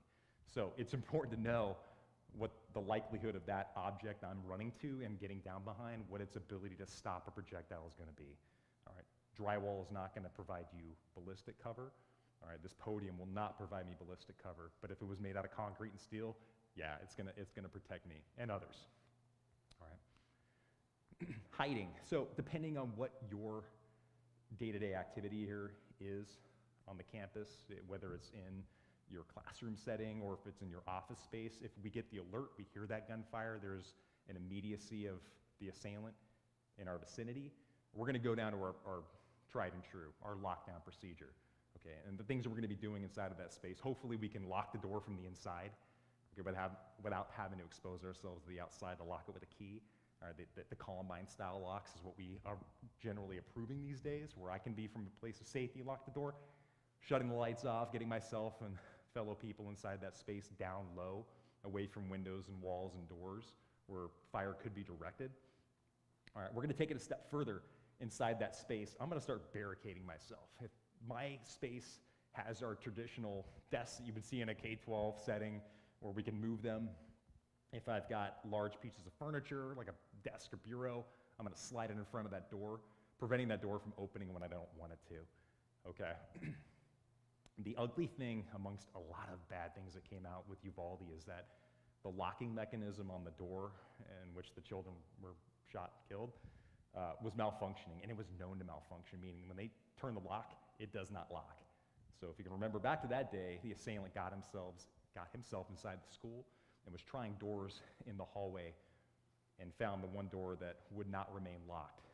So it's important to know what the likelihood of that object I'm running to and getting down behind, what its ability to stop a projectile is going to be. All right, drywall is not going to provide you ballistic cover. All right, this podium will not provide me ballistic cover, but if it was made out of concrete and steel, yeah, it's gonna protect me and others. All right. Hiding. So depending on what your day-to-day activity here is on the campus, whether it's in your classroom setting or if it's in your office space, if we get the alert, we hear that gunfire, there's an immediacy of the assailant in our vicinity, we're gonna go down to our tried and true, our lockdown procedure. Okay, and the things that we're gonna be doing inside of that space, hopefully we can lock the door from the inside, without having to expose ourselves to the outside to lock it with a key. All right, the Columbine style locks is what we are generally approving these days, where I can be from a place of safety, lock the door, shutting the lights off, getting myself and fellow people inside that space down low, away from windows and walls and doors where fire could be directed. All right, we're gonna take it a step further inside that space. I'm gonna start barricading myself. If my space has our traditional desks that you would see in a K-12 setting, where we can move them. If I've got large pieces of furniture, like a desk or bureau, I'm gonna slide it in front of that door, preventing that door from opening when I don't want it to, okay? The ugly thing amongst a lot of bad things that came out with Uvalde is that the locking mechanism on the door in which the children were shot and killed was malfunctioning, and it was known to malfunction, meaning when they turn the lock, it does not lock. So if you can remember back to that day, the assailant got himself inside the school and was trying doors in the hallway and found the one door that would not remain locked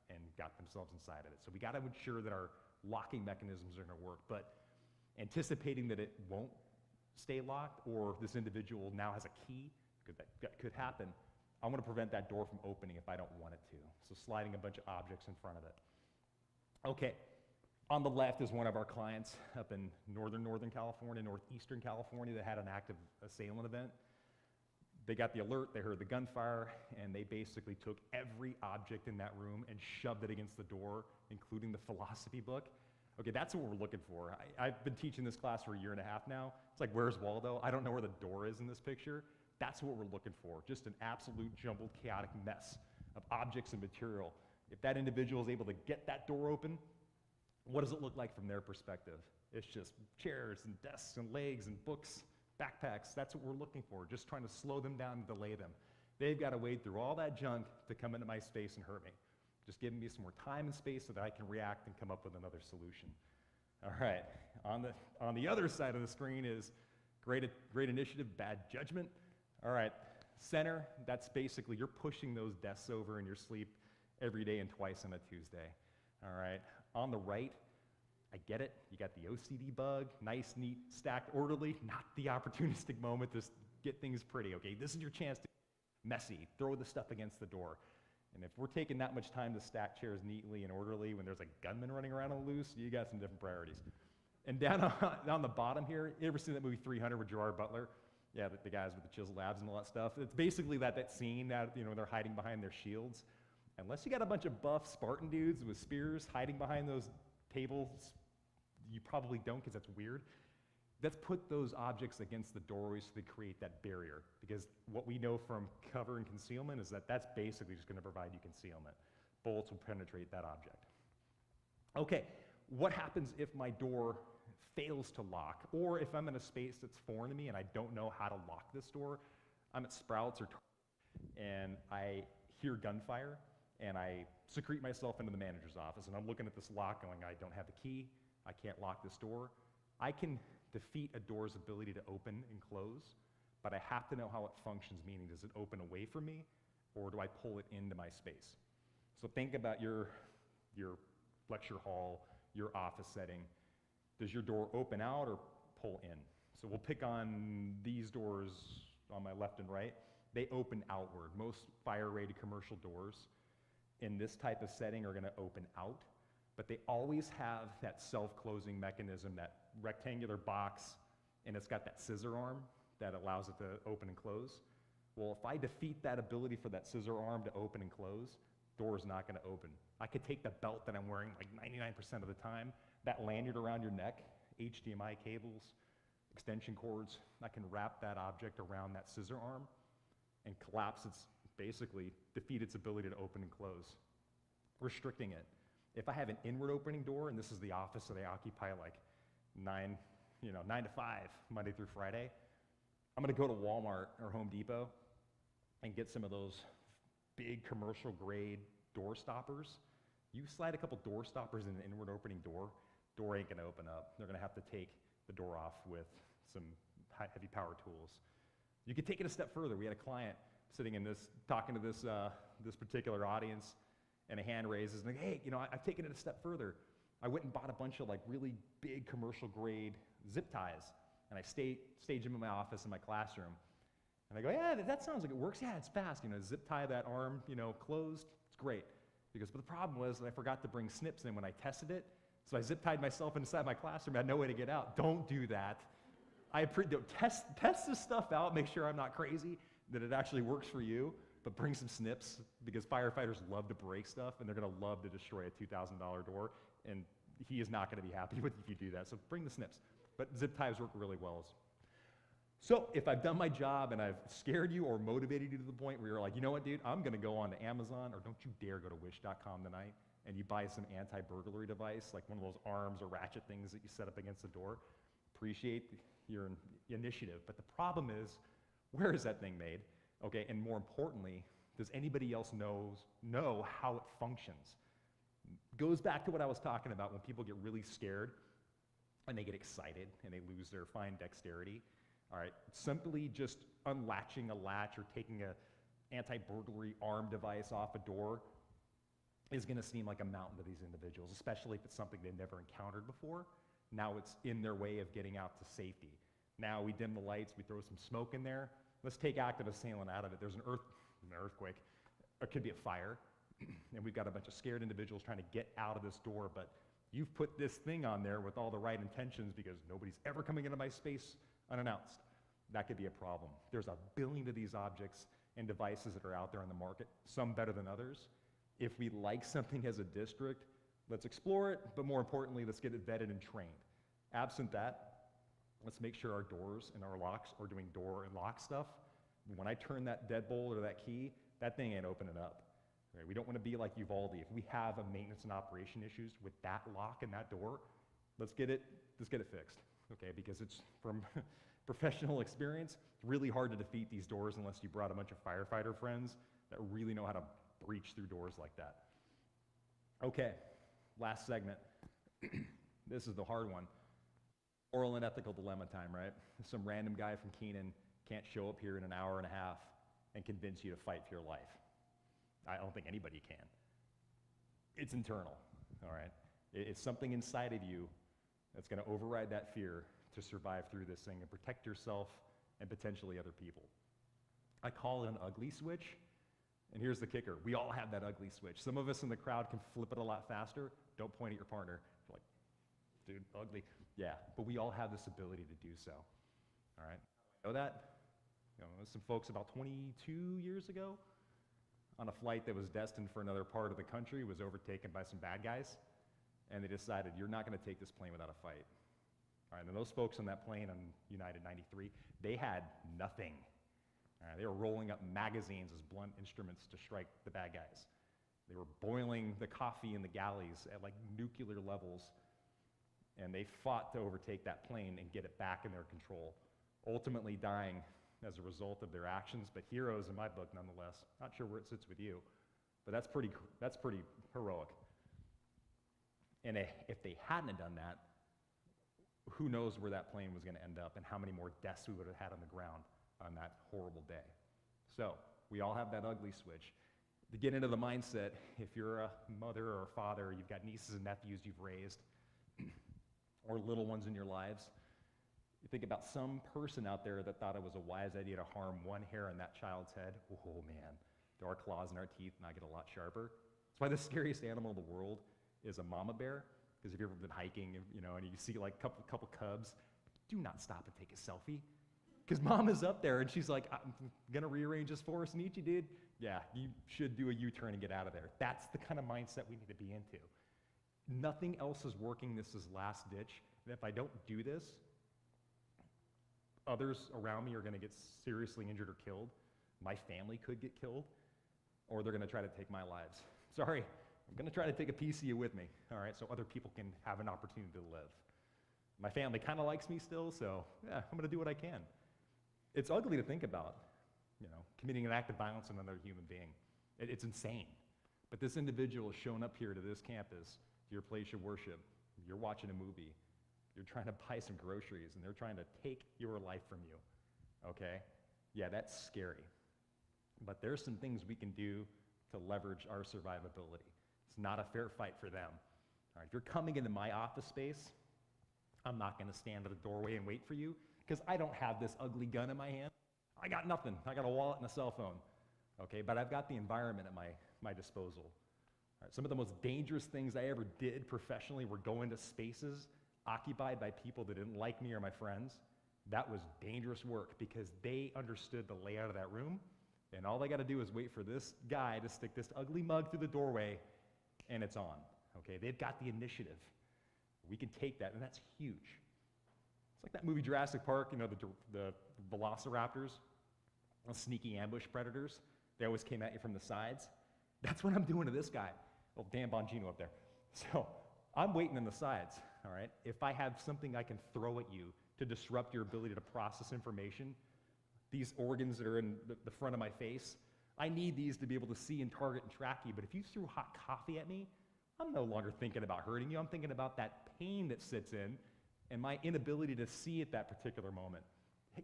and got themselves inside of it. So we got to ensure that our locking mechanisms are going to work, but anticipating that it won't stay locked or this individual now has a key, that could happen, I want to prevent that door from opening if I don't want it to. So sliding a bunch of objects in front of it. Okay. On the left is one of our clients up in northern California, northeastern California, that had an active assailant event. They got the alert, they heard the gunfire, and they basically took every object in that room and shoved it against the door, including the philosophy book. Okay, that's what we're looking for. I've been teaching this class for 1.5 years now. It's like, where's Waldo? I don't know where the door is in this picture. That's what we're looking for, just an absolute jumbled, chaotic mess of objects and material. If that individual is able to get that door open, what does it look like from their perspective? It's just chairs and desks and legs and books, backpacks. That's what we're looking for, just trying to slow them down and delay them. They've got to wade through all that junk to come into my space and hurt me. Just giving me some more time and space so that I can react and come up with another solution. All right, on the other side of the screen is great initiative, bad judgment. All right, center, that's basically you're pushing those desks over in your sleep every day and twice on a Tuesday. All right, on the right, I get it, you got the OCD bug, nice, neat, stacked, orderly, not the opportunistic moment to get things pretty, okay? This is your chance to messy, throw the stuff against the door. And if we're taking that much time to stack chairs neatly and orderly when there's a gunman running around on the loose, you got some different priorities. And down on the bottom here, you ever seen that movie 300 with Gerard Butler? Yeah, the guys with the chisel labs and all that stuff. It's basically that scene that, you know, they're hiding behind their shields. Unless you got a bunch of buff Spartan dudes with spears hiding behind those tables, you probably don't, because that's weird. Let's put those objects against the doorways so they create that barrier, because what we know from cover and concealment is that that's basically just going to provide you concealment. Bullets will penetrate that object. Okay, what happens if my door fails to lock, or if I'm in a space that's foreign to me and I don't know how to lock this door? I'm at Sprouts or and I hear gunfire, and I secrete myself into the manager's office, and I'm looking at this lock going, I don't have the key, I can't lock this door. I can defeat a door's ability to open and close, but I have to know how it functions, meaning does it open away from me, or do I pull it into my space? So think about your lecture hall, your office setting. Does your door open out or pull in? So we'll pick on these doors on my left and right. They open outward. Most fire-rated commercial doors in this type of setting are gonna open out, but they always have that self-closing mechanism, that rectangular box, and it's got that scissor arm that allows it to open and close. Well, if I defeat that ability for that scissor arm to open and close, door's not gonna open. I could take the belt that I'm wearing like 99% of the time, that lanyard around your neck, HDMI cables, extension cords, I can wrap that object around that scissor arm and collapse its, basically defeat its ability to open and close, restricting it. If I have an inward opening door, and this is the office that I occupy like 9 to 5, Monday through Friday, I'm gonna go to Walmart or Home Depot and get some of those big commercial grade door stoppers. You slide a couple door stoppers in an inward opening door ain't gonna open up. They're gonna have to take the door off with some heavy power tools. You could take it a step further. We had a client sitting in this, talking to this particular audience, and a hand raises, and like, hey, I've taken it a step further. I went and bought a bunch of like really big commercial grade zip ties, and I stage them in my office in my classroom. And I go, yeah, that sounds like it works. Yeah, it's fast. Zip tie that arm, closed. It's great. But the problem was that I forgot to bring snips in when I tested it. So I zip tied myself inside my classroom. I had no way to get out. Don't do that. Test this stuff out. Make sure I'm not crazy, that it actually works for you. But bring some snips, because firefighters love to break stuff, and they're going to love to destroy a $2,000 door. And he is not going to be happy with if you do that. So bring the snips. But zip ties work really well. So if I've done my job and I've scared you or motivated you to the point where you're like, you know what, dude, I'm gonna go on to Amazon, or don't you dare go to wish.com tonight, and you buy some anti-burglary device, like one of those arms or ratchet things that you set up against the door, appreciate your initiative. But the problem is, where is that thing made? Okay, and more importantly, does anybody else know how it functions? Goes back to what I was talking about when people get really scared and they get excited and they lose their fine dexterity. All right, simply just unlatching a latch or taking an anti-burglary arm device off a door is gonna seem like a mountain to these individuals, especially if it's something they've never encountered before. Now it's in their way of getting out to safety. Now we dim the lights, we throw some smoke in there. Let's take active assailant out of it. There's an earthquake, it could be a fire, and we've got a bunch of scared individuals trying to get out of this door, but you've put this thing on there with all the right intentions because nobody's ever coming into my space unannounced. That could be a problem. There's a billion of these objects and devices that are out there on the market, some better than others. If we like something as a district, let's explore it, but more importantly, let's get it vetted and trained. Absent that, let's make sure our doors and our locks are doing door and lock stuff. When I turn that deadbolt or that key, that thing ain't opening up. Right? We don't want to be like Uvalde. If we have a maintenance and operation issues with that lock and that door, let's get it fixed. Okay, because it's from professional experience, it's really hard to defeat these doors unless you brought a bunch of firefighter friends that really know how to breach through doors like that. Okay, last segment. This is the hard one. Moral and ethical dilemma time, right? Some random guy from Keenan can't show up here in an hour and a half and convince you to fight for your life. I don't think anybody can. It's internal, all right? It's something inside of you that's going to override that fear to survive through this thing and protect yourself and potentially other people. I call it an ugly switch, and here's the kicker. We all have that ugly switch. Some of us in the crowd can flip it a lot faster. Don't point at your partner. You're like, dude, ugly. Yeah, but we all have this ability to do so, all right? Know that? Some folks about 22 years ago on a flight that was destined for another part of the country was overtaken by some bad guys. And they decided, you're not going to take this plane without a fight. All right, and those folks on that plane on United 93, they had nothing. All right, they were rolling up magazines as blunt instruments to strike the bad guys. They were boiling the coffee in the galleys at like nuclear levels, and they fought to overtake that plane and get it back in their control, ultimately dying as a result of their actions, but heroes in my book nonetheless. Not sure where it sits with you, but that's pretty heroic. And if they hadn't done that, who knows where that plane was going to end up and how many more deaths we would have had on the ground on that horrible day. So we all have that ugly switch. To get into the mindset, if you're a mother or a father, you've got nieces and nephews you've raised, or little ones in your lives, you think about some person out there that thought it was a wise idea to harm one hair on that child's head. Oh man, do our claws and our teeth not get a lot sharper? That's why the scariest animal in the world is a mama bear. Because if you've ever been hiking, you know, and you see like a couple cubs, do not stop and take a selfie. Because mama's up there and she's like, I'm gonna rearrange this forest and eat you, dude. Yeah, you should do a U-turn and get out of there. That's the kind of mindset we need to be into. Nothing else is working. This is last ditch. And if I don't do this, others around me are gonna get seriously injured or killed. My family could get killed, or they're gonna try to take my lives. Sorry, I'm gonna try to take a piece of you with me, all right, so other people can have an opportunity to live. My family kind of likes me still, so yeah, I'm gonna do what I can. It's ugly to think about, you know, committing an act of violence on another human being. It's insane. But this individual has shown up here to this campus, to your place of worship. You're watching a movie. You're trying to buy some groceries, and they're trying to take your life from you, okay? Yeah, that's scary. But there's some things we can do to leverage our survivability. It's not a fair fight for them. All right, if you're coming into my office space, I'm not gonna stand at the doorway and wait for you, because I don't have this ugly gun in my hand. I got nothing. I got a wallet and a cell phone, okay? But I've got the environment at my disposal. All right, some of the most dangerous things I ever did professionally were going to spaces occupied by people that didn't like me or my friends. That was dangerous work because they understood the layout of that room, and all they gotta do is wait for this guy to stick this ugly mug through the doorway, and it's on, okay? They've got the initiative. We can take that, and that's huge. It's like that movie Jurassic Park, you know, the velociraptors, the sneaky ambush predators. They always came at you from the sides. That's what I'm doing to this guy. Oh, Dan Bongino up there. So I'm waiting on the sides, all right? If I have something I can throw at you to disrupt your ability to process information, these organs that are in the front of my face, I need these to be able to see and target and track you. But if you threw hot coffee at me, I'm no longer thinking about hurting you. I'm thinking about that pain that sits in and my inability to see at that particular moment.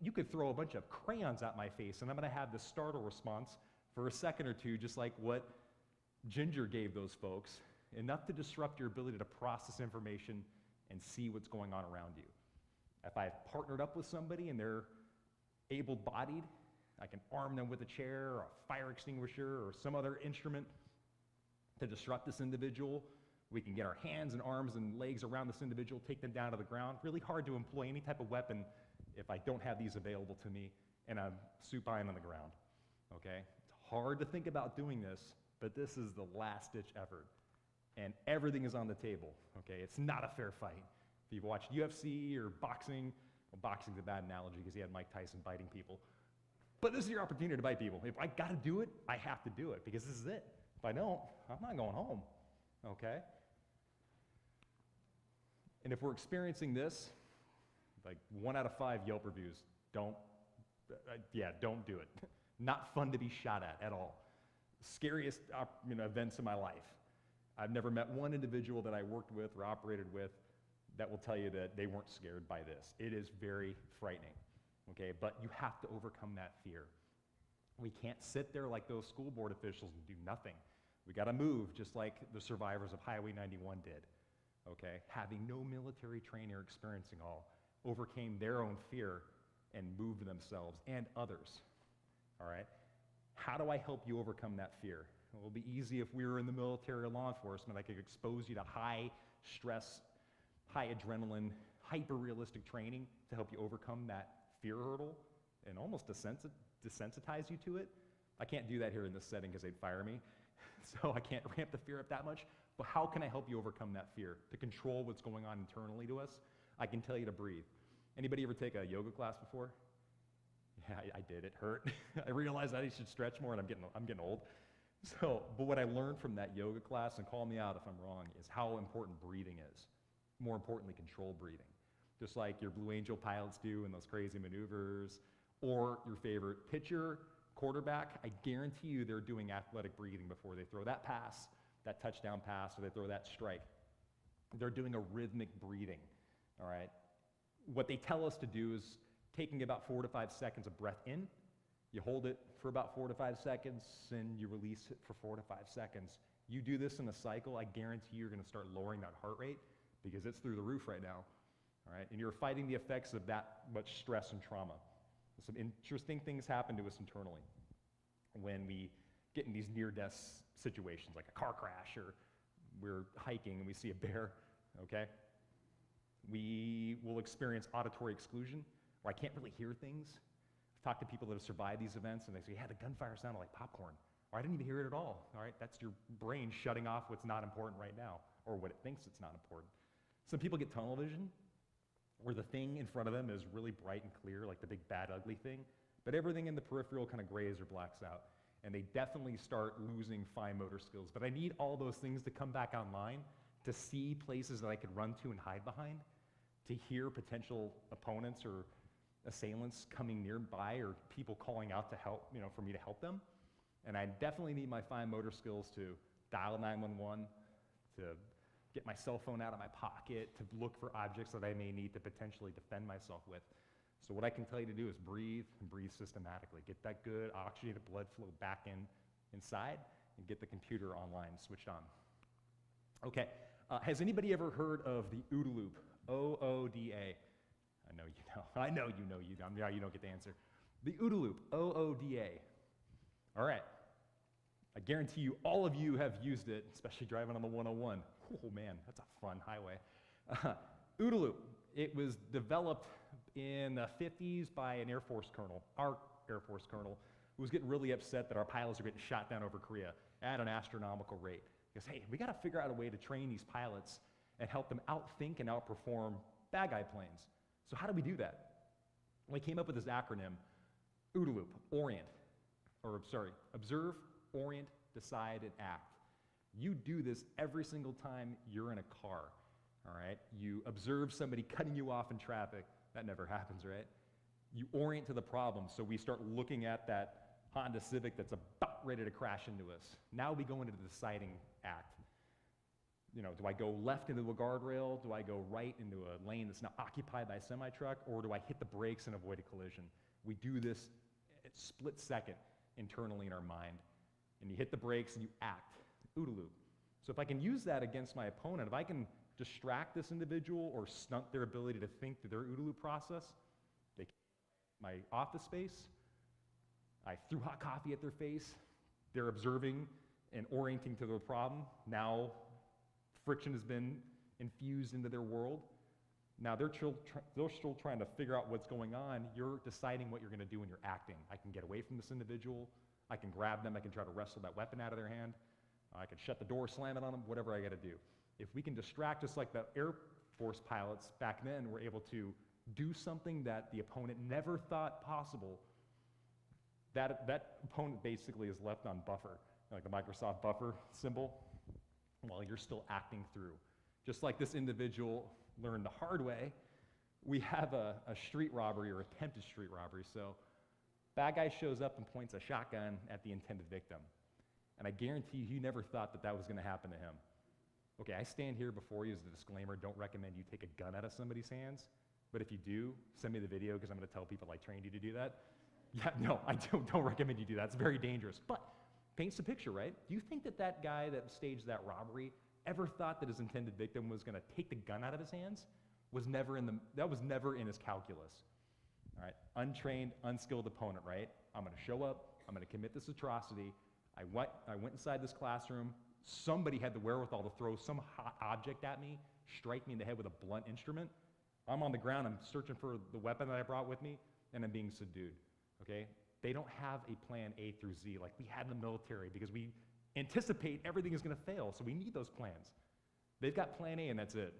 You could throw a bunch of crayons at my face and I'm gonna have this startle response for a second or two, just like what Ginger gave those folks, enough to disrupt your ability to process information and see what's going on around you. If I've partnered up with somebody and they're able-bodied, I can arm them with a chair or a fire extinguisher or some other instrument to disrupt this individual. We can get our hands and arms and legs around this individual, take them down to the ground. Really hard to employ any type of weapon if I don't have these available to me and I'm supine on the ground, okay? It's hard to think about doing this, but this is the last-ditch effort. And everything is on the table, okay? It's not a fair fight. If you've watched UFC or boxing, well, boxing's a bad analogy because he had Mike Tyson biting people. But this is your opportunity to bite people. If I gotta do it, I have to do it because this is it. If I don't, I'm not going home, okay? And if we're experiencing this, like 1 out of 5 Yelp reviews, don't do it. Not fun to be shot at all. Scariest events in my life. I've never met one individual that I worked with or operated with that will tell you that they weren't scared by this. It is very frightening, okay? But you have to overcome that fear. We can't sit there like those school board officials and do nothing. We gotta move just like the survivors of Highway 91 did, okay? Having no military training or experiencing all, overcame their own fear and moved themselves and others, all right? How do I help you overcome that fear? It will be easy if we were in the military or law enforcement. I could expose you to high stress, high adrenaline, hyper-realistic training to help you overcome that fear hurdle and almost desensitize you to it. I can't do that here in this setting because they'd fire me, so I can't ramp the fear up that much. But how can I help you overcome that fear? To control what's going on internally to us, I can tell you to breathe. Anybody ever take a yoga class before? Yeah, I did. It hurt. I realized I should stretch more, and I'm getting old. So, but what I learned from that yoga class, and call me out if I'm wrong, is how important breathing is. More importantly, controlled breathing. Just like your Blue Angel pilots do in those crazy maneuvers, or your favorite pitcher, quarterback, I guarantee you they're doing athletic breathing before they throw that pass, that touchdown pass, or they throw that strike. They're doing a rhythmic breathing, all right? What they tell us to do is taking about 4 to 5 seconds of breath in. You hold it for about 4 to 5 seconds, and you release it for 4 to 5 seconds. You do this in a cycle, I guarantee you're gonna start lowering that heart rate because it's through the roof right now, all right? And you're fighting the effects of that much stress and trauma. Some interesting things happen to us internally when we get in these near-death situations, like a car crash, or we're hiking and we see a bear, okay? We will experience auditory exclusion, where I can't really hear things. I've talked to people that have survived these events, and they say, yeah, the gunfire sounded like popcorn, or I didn't even hear it at all, all right? That's your brain shutting off what's not important right now, or what it thinks it's not important. Some people get tunnel vision, where the thing in front of them is really bright and clear, like the big bad ugly thing, but everything in the peripheral kind of grays or blacks out, and they definitely start losing fine motor skills. But I need all those things to come back online to see places that I could run to and hide behind, to hear potential opponents or assailants coming nearby, or people calling out to help, for me to help them. And I definitely need my fine motor skills to dial 911, to get my cell phone out of my pocket, to look for objects that I may need to potentially defend myself with. So what I can tell you to do is breathe, and breathe systematically. Get that good oxygenated blood flow back inside, and get the computer online, switched on. Okay, has anybody ever heard of the OODA loop? O-O-D-A. I know you know. I know you know you don't. Yeah, you don't get the answer. The OODA loop, O-O-D-A. All right. I guarantee you, all of you have used it, especially driving on the 101. Oh man, that's a fun highway. OODA loop. It was developed in the 50s by an Air Force colonel, our Air Force colonel, who was getting really upset that our pilots were getting shot down over Korea at an astronomical rate. He goes, hey, we got to figure out a way to train these pilots and help them outthink and outperform bad guy planes. So how do we do that? Well, he came up with this acronym, OODA loop, observe, orient, decide, and act. You do this every single time you're in a car, all right? You observe somebody cutting you off in traffic. That never happens, right? You orient to the problem, so we start looking at that Honda Civic that's about ready to crash into us. Now we go into the deciding act. Do I go left into a guardrail? Do I go right into a lane that's now occupied by a semi-truck? Or do I hit the brakes and avoid a collision? We do this at split second internally in our mind. And you hit the brakes and you act. OODA loop. So if I can use that against my opponent, if I can distract this individual or stunt their ability to think through their OODA loop process, they came to my office space, I threw hot coffee at their face, they're observing and orienting to the problem. Now friction has been infused into their world. Now they're still trying to figure out what's going on. You're deciding what you're going to do when you're acting. I can get away from this individual. I can grab them. I can try to wrestle that weapon out of their hand. I can shut the door, slam it on them, whatever I got to do. If we can distract, just like the Air Force pilots back then were able to do something that the opponent never thought possible, that opponent basically is left on buffer, like the Microsoft buffer symbol, while you're still acting through. Just like this individual learned the hard way, we have a street robbery or attempted street robbery. So bad guy shows up and points a shotgun at the intended victim. And I guarantee you, he never thought that that was going to happen to him. Okay, I stand here before you as a disclaimer, don't recommend you take a gun out of somebody's hands, but if you do, send me the video because I'm going to tell people I trained you to do that. Yeah, no, I don't recommend you do that. It's very dangerous. But paints the picture, right? Do you think that that guy that staged that robbery ever thought that his intended victim was going to take the gun out of his hands? That was never in his calculus. All right, untrained, unskilled opponent, right? I'm going to show up. I'm going to commit this atrocity. I went inside this classroom. Somebody had the wherewithal to throw some hot object at me, strike me in the head with a blunt instrument. I'm on the ground. I'm searching for the weapon that I brought with me, and I'm being subdued. Okay? They don't have a plan A through Z like we had in the military because we anticipate everything is going to fail, so we need those plans. They've got plan A, and that's it.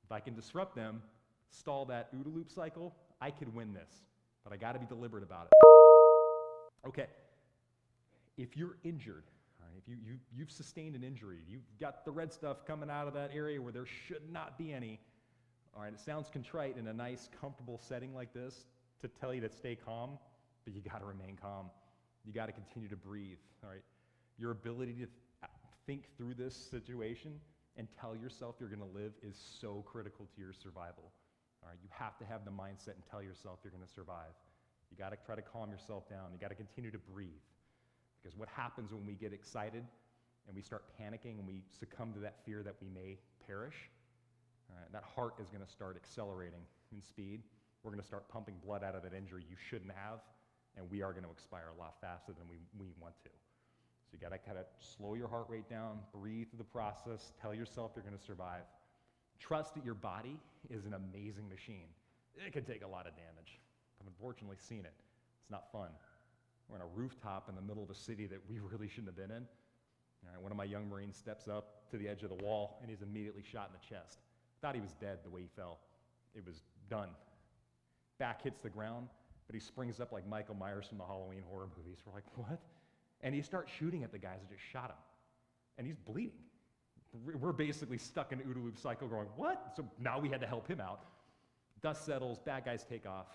If I can disrupt them, stall that OODA loop cycle, I could win this, but I got to be deliberate about it. Okay, if you're injured, all right, if you've sustained an injury, you've got the red stuff coming out of that area where there should not be any, all right, it sounds contrite in a nice, comfortable setting like this to tell you to stay calm, but you got to remain calm. You got to continue to breathe, all right? Your ability to think through this situation and tell yourself you're going to live is so critical to your survival. All right, you have to have the mindset and tell yourself you're going to survive. You got to try to calm yourself down. You got to continue to breathe. Because what happens when we get excited and we start panicking and we succumb to that fear that we may perish, all right, that heart is going to start accelerating in speed. We're going to start pumping blood out of that injury you shouldn't have, and we are going to expire a lot faster than we want to. So you got to kind of slow your heart rate down, breathe through the process, tell yourself you're going to survive. Trust that your body is an amazing machine. It can take a lot of damage. I've unfortunately seen it. It's not fun. We're on a rooftop in the middle of a city that we really shouldn't have been in. All right, one of my young Marines steps up to the edge of the wall, and he's immediately shot in the chest. Thought he was dead the way he fell. It was done. Back hits the ground, but he springs up like Michael Myers from the Halloween horror movies. We're like, what? And he starts shooting at the guys that just shot him. And he's bleeding. We're basically stuck in an OODA loop cycle going, what? So now we had to help him out. Dust settles, bad guys take off.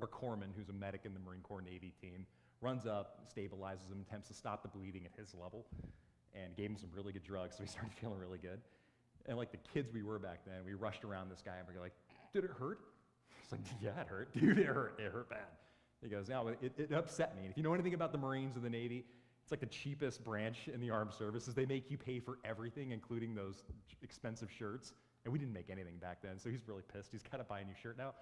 Our corpsman, who's a medic in the Marine Corps Navy team, runs up, stabilizes him, attempts to stop the bleeding at his level, and gave him some really good drugs, so he started feeling really good. And like the kids we were back then, we rushed around this guy and we're like, did it hurt? It's like, yeah, it hurt. Dude, it hurt bad. He goes, no, it upset me. And if you know anything about the Marines or the Navy, it's like the cheapest branch in the armed services. They make you pay for everything, including those expensive shirts. And we didn't make anything back then, so he's really pissed. He's got to buy a new shirt now.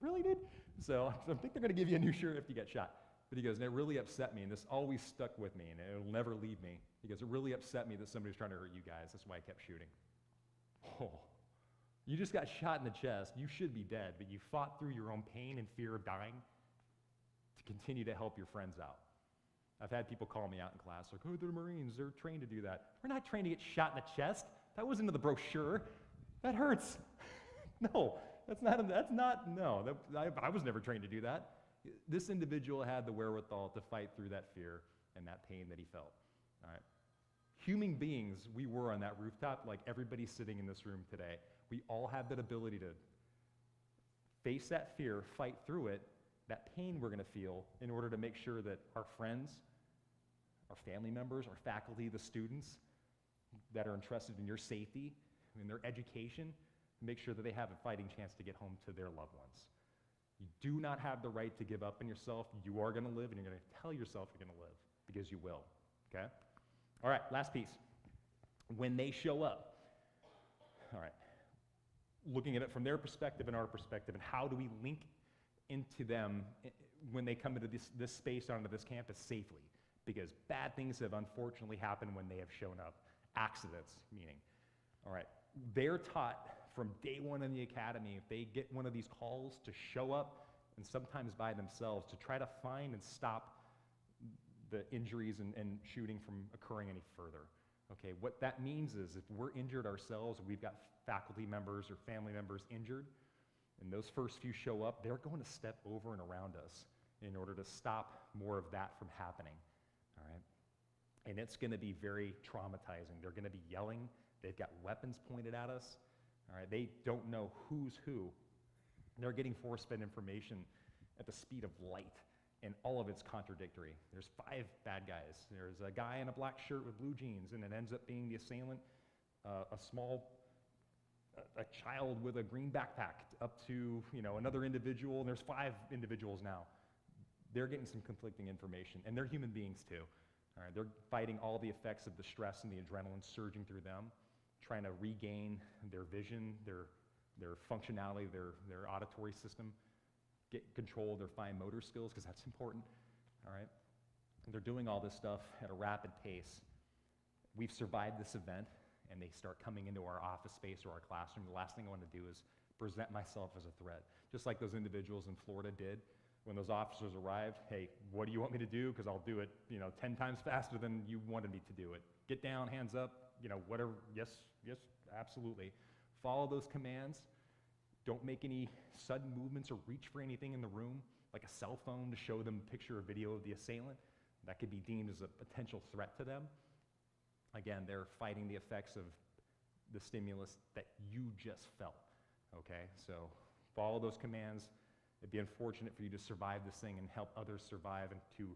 Really, dude? So I think they're going to give you a new shirt if you get shot. But he goes, and it really upset me, and this always stuck with me, and it'll never leave me. He goes, it really upset me that somebody was trying to hurt you guys. That's why I kept shooting. Oh, you just got shot in the chest. You should be dead, but you fought through your own pain and fear of dying to continue to help your friends out. I've had people call me out in class, like, oh, they're Marines. They're trained to do that. We're not trained to get shot in the chest. That wasn't in the brochure. That hurts. No, I was never trained to do that. This individual had the wherewithal to fight through that fear and that pain that he felt. All right. Human beings, we were on that rooftop, like everybody sitting in this room today. We all have that ability to face that fear, fight through it, that pain we're going to feel in order to make sure that our friends, our family members, our faculty, the students that are interested in your safety, in their education, make sure that they have a fighting chance to get home to their loved ones. You do not have the right to give up on yourself. You are going to live, and you're going to tell yourself you're going to live, because you will, okay? All right, last piece. When they show up, all right, looking at it from their perspective and our perspective, and how do we link into them when they come into this space, onto this campus safely? Because bad things have unfortunately happened when they have shown up. Accidents, meaning. All right, they're taught from day one in the academy, if they get one of these calls, to show up, and sometimes by themselves, to try to find and stop the injuries and shooting from occurring any further. Okay, what that means is if we're injured ourselves, we've got faculty members or family members injured, and those first few show up, they're going to step over and around us in order to stop more of that from happening. All right, and it's going to be very traumatizing. They're going to be yelling. They've got weapons pointed at us. All right, they don't know who's who. They're getting force-fed information at the speed of light, and all of it's contradictory. There's 5 bad guys. There's a guy in a black shirt with blue jeans, and it ends up being the assailant, a child with a green backpack, up to another individual, and there's 5 individuals now. They're getting some conflicting information, and they're human beings too. All right, they're fighting all the effects of the stress and the adrenaline surging through them, trying to regain their vision, their functionality, their auditory system, get control of their fine motor skills, because that's important, all right? And they're doing all this stuff at a rapid pace. We've survived this event, and they start coming into our office space or our classroom. The last thing I want to do is present myself as a threat, just like those individuals in Florida did. When those officers arrived, hey, what do you want me to do? Because I'll do it 10 times faster than you wanted me to do it. Get down, hands up, whatever. Yes, absolutely. Follow those commands. Don't make any sudden movements or reach for anything in the room, like a cell phone to show them a picture or video of the assailant. That could be deemed as a potential threat to them. Again, they're fighting the effects of the stimulus that you just felt, okay? So follow those commands. It'd be unfortunate for you to survive this thing and help others survive and to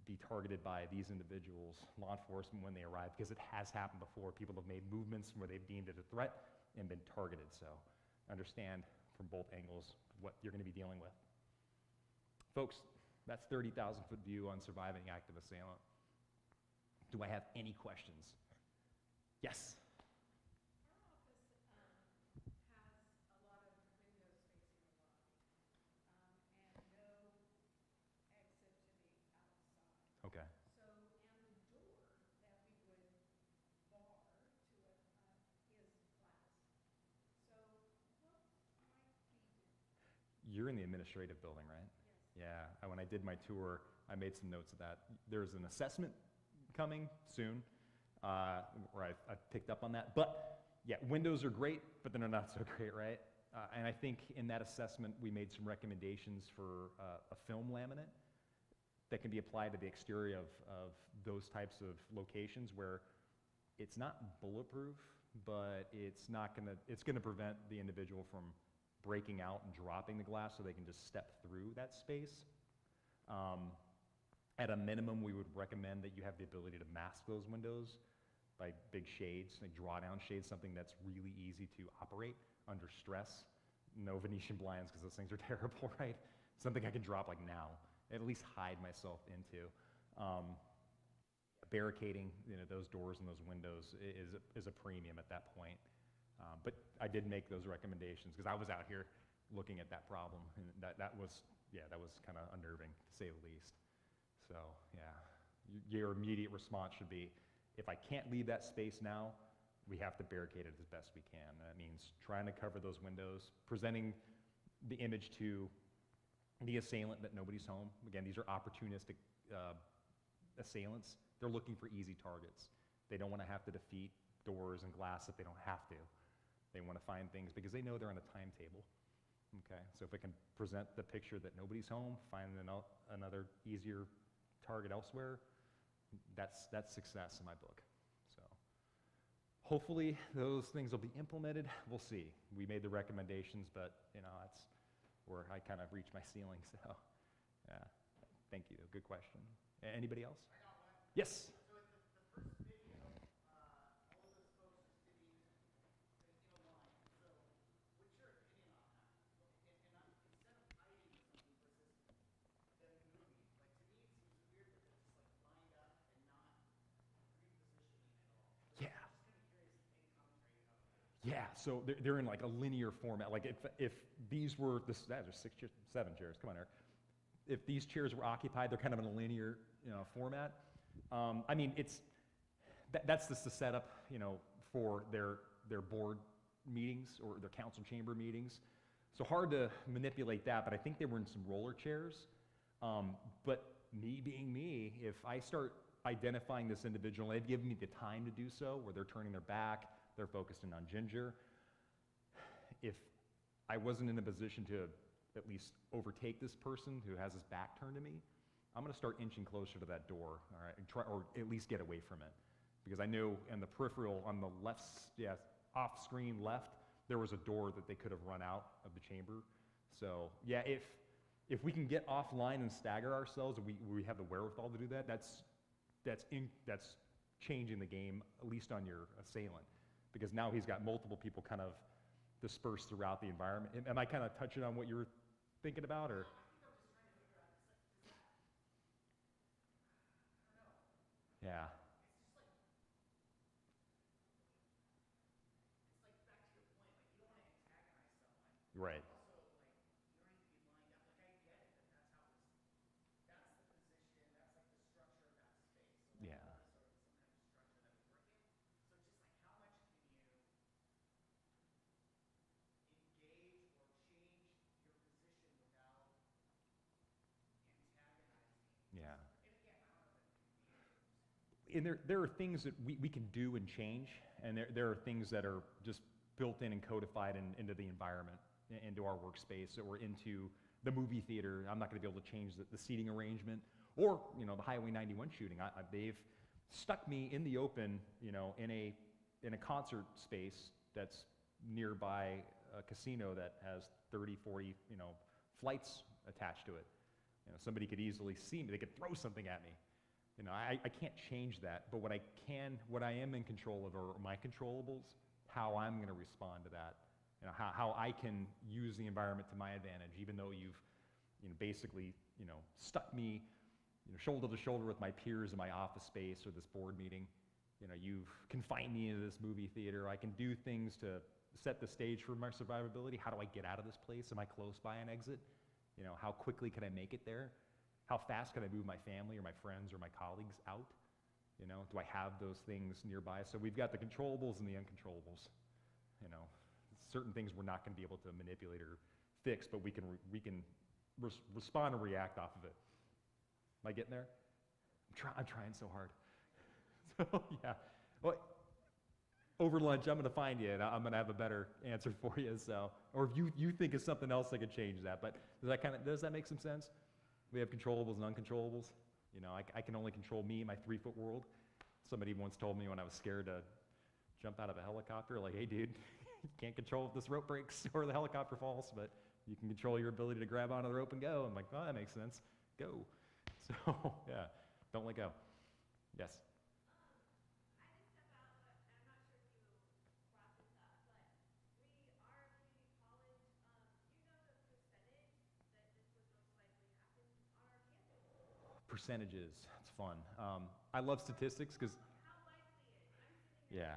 be targeted by these individuals, law enforcement, when they arrive, because it has happened before. People have made movements where they've deemed it a threat and been targeted. So understand from both angles what you're going to be dealing with. Folks, that's 30,000-foot view on surviving active assailant. Do I have any questions? Yes? Our office has a lot of windows facing the lobby and no exit to the outside. Okay. So, and the door that we would bar to it is glass. So what might we do? You're in the administrative building, right? Yes. Yeah, when I did my tour, I made some notes of that. There's an assessment coming soon, where I picked up on that. But yeah, windows are great, but then they're not so great, right? And I think in that assessment, we made some recommendations for a film laminate that can be applied to the exterior of those types of locations where it's not bulletproof, but it's gonna prevent the individual from breaking out and dropping the glass so they can just step through that space. At a minimum, we would recommend that you have the ability to mask those windows by big shades, like drawdown shades, something that's really easy to operate under stress. No Venetian blinds, because those things are terrible, right? Something I can drop like now, at least hide myself into. Barricading, those doors and those windows is a premium at that point. But I did make those recommendations because I was out here looking at that problem, and that was kind of unnerving, to say the least. So yeah, your immediate response should be, if I can't leave that space now, we have to barricade it as best we can. And that means trying to cover those windows, presenting the image to the assailant that nobody's home. Again, these are opportunistic assailants. They're looking for easy targets. They don't want to have to defeat doors and glass if they don't have to. They want to find things because they know they're on a timetable. Okay, so if I can present the picture that nobody's home, find another easier target elsewhere, that's success in my book. So hopefully those things will be implemented. We'll see. We made the recommendations, but that's where I kind of reached my ceiling. So yeah, thank you. Good question. Anybody else? I got one. Yes. So at the first video, all of those folks are sitting in a line. So what's your opinion on that? And instead of hiding or something versus them moving, like to me it seems weird that they're just like lined up and not repositioning at all. So Yeah. I'm just kind of curious any commentary you have on that. Yeah, so they're in like a linear format. Like if these were, there's 7 chairs, come on, Eric. If these chairs were occupied, they're kind of in a linear format. I mean, that's just the setup, for their board meetings or their council chamber meetings. So hard to manipulate that, but I think they were in some roller chairs. But me being me, if I start identifying this individual, and they've given me the time to do so, where they're turning their back, they're focusing on Ginger. If I wasn't in a position to at least overtake this person who has his back turned to me, I'm going to start inching closer to that door, all right, and try, or at least get away from it. Because I know in the peripheral, on the left, off-screen left, there was a door that they could have run out of the chamber. So yeah, if we can get offline and stagger ourselves, and we have the wherewithal to do that, that's changing the game, at least on your assailant. Because now he's got multiple people kind of dispersed throughout the environment. Am I kind of touching on what you were thinking about, or? Yeah. Right. Yeah. Yeah. And there are things that we can do and change, and there are things that are just built in and codified into the environment, into our workspace, or into the movie theater. I'm not going to be able to change the seating arrangement, or the Highway 91 shooting. They've stuck me in the open, in a concert space that's nearby a casino that has 30, 40, flights attached to it. Somebody could easily see me. They could throw something at me. I can't change that, but what I am in control of are my controllables, how I'm going to respond to that, how I can use the environment to my advantage, even though you've basically stuck me, shoulder to shoulder with my peers in my office space or this board meeting. You've confined me into this movie theater. I can do things to set the stage for my survivability. How do I get out of this place? Am I close by an exit? How quickly can I make it there? How fast can I move my family or my friends or my colleagues out? Do I have those things nearby? So we've got the controllables and the uncontrollables. Certain things we're not going to be able to manipulate or fix, but we can respond and react off of it. Am I getting there? I'm trying so hard. So yeah, well, over lunch I'm going to find you, and I'm going to have a better answer for you. So, or if you think of something else that could change that, but does that make some sense? We have controllables and uncontrollables. I can only control me, my 3-foot world. Somebody once told me when I was scared to jump out of a helicopter, like, hey dude, you can't control if this rope breaks or the helicopter falls, but you can control your ability to grab onto the rope and go. I'm like, oh, that makes sense. Go. So yeah, don't let go. Yes. Percentages, it's fun. I love statistics because, yeah.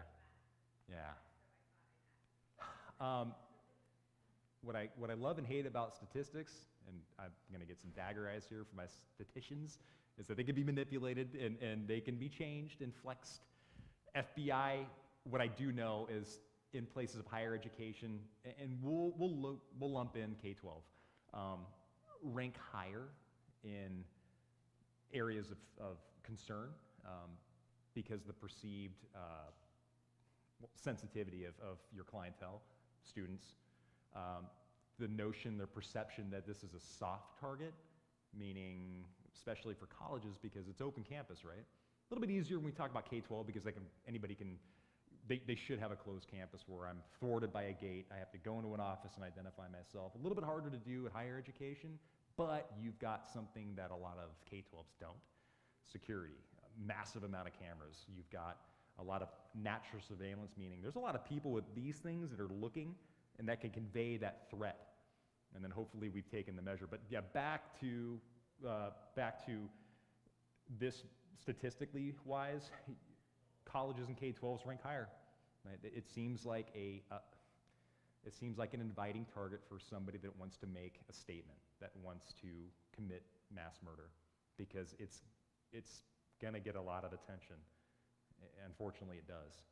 What I love and hate about statistics, and I'm going to get some dagger eyes here for my statisticians, is that they can be manipulated and they can be changed and flexed. FBI, what I do know is in places of higher education, and we'll lump in K-12, rank higher in areas of concern because the perceived sensitivity of your clientele, students, the notion, their perception that this is a soft target, meaning especially for colleges because it's open campus, right? A little bit easier when we talk about K-12 because they should have a closed campus where I'm thwarted by a gate. I have to go into an office and identify myself. A little bit harder to do at higher education, but you've got something that a lot of K-12s don't. Security, a massive amount of cameras. You've got a lot of natural surveillance, meaning there's a lot of people with these things that are looking and that can convey that threat. And then hopefully we've taken the measure. But yeah, back to this statistically wise, colleges and K-12s rank higher. Right? It seems like an inviting target for somebody that wants to make a statement, that wants to commit mass murder, because it's going to get a lot of attention. Unfortunately, it does.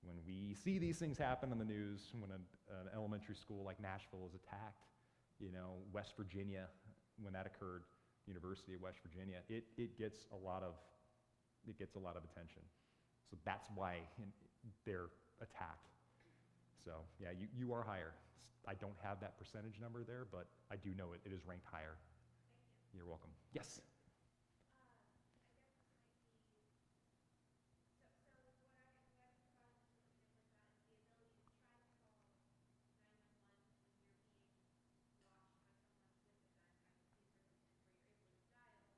When we see these things happen on the news, when an elementary school like Nashville is attacked, West Virginia, when that occurred, University of West Virginia, it gets a lot of attention. So that's why they're attacked. So yeah, you are higher. I don't have that percentage number there, but I do know it is ranked higher. Thank you. You're welcome. Yes.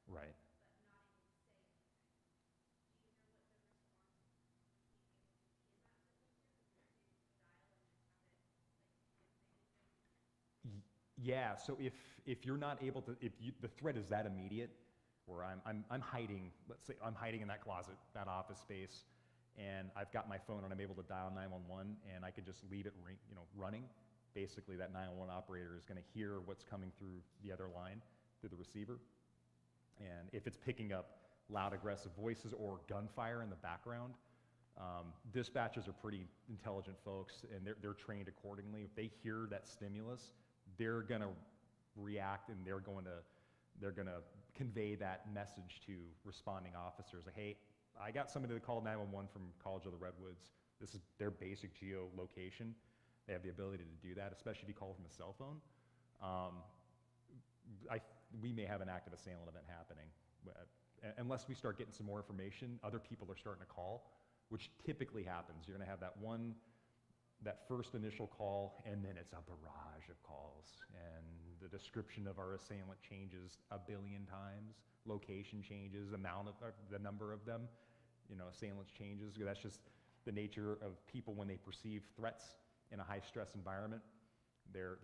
Right. Yeah, so if you're not able to, the threat is that immediate, where I'm hiding, let's say I'm hiding in that closet, that office space, and I've got my phone and I'm able to dial 911, and I could just leave it running. Basically, that 911 operator is going to hear what's coming through the other line, through the receiver. And if it's picking up loud, aggressive voices or gunfire in the background, dispatchers are pretty intelligent folks, and they're trained accordingly. If they hear that stimulus, they're going to react, and they're going to convey that message to responding officers. Like, hey, I got somebody to call 911 from College of the Redwoods. This is their basic geolocation. They have the ability to do that, especially if you call from a cell phone. We may have an active assailant event happening. Unless we start getting some more information, other people are starting to call, which typically happens. You're going to have that first initial call, and then it's a barrage of calls. And the description of our assailant changes a billion times. Location changes, the number of them. Assailants changes. That's just the nature of people when they perceive threats in a high-stress environment. Their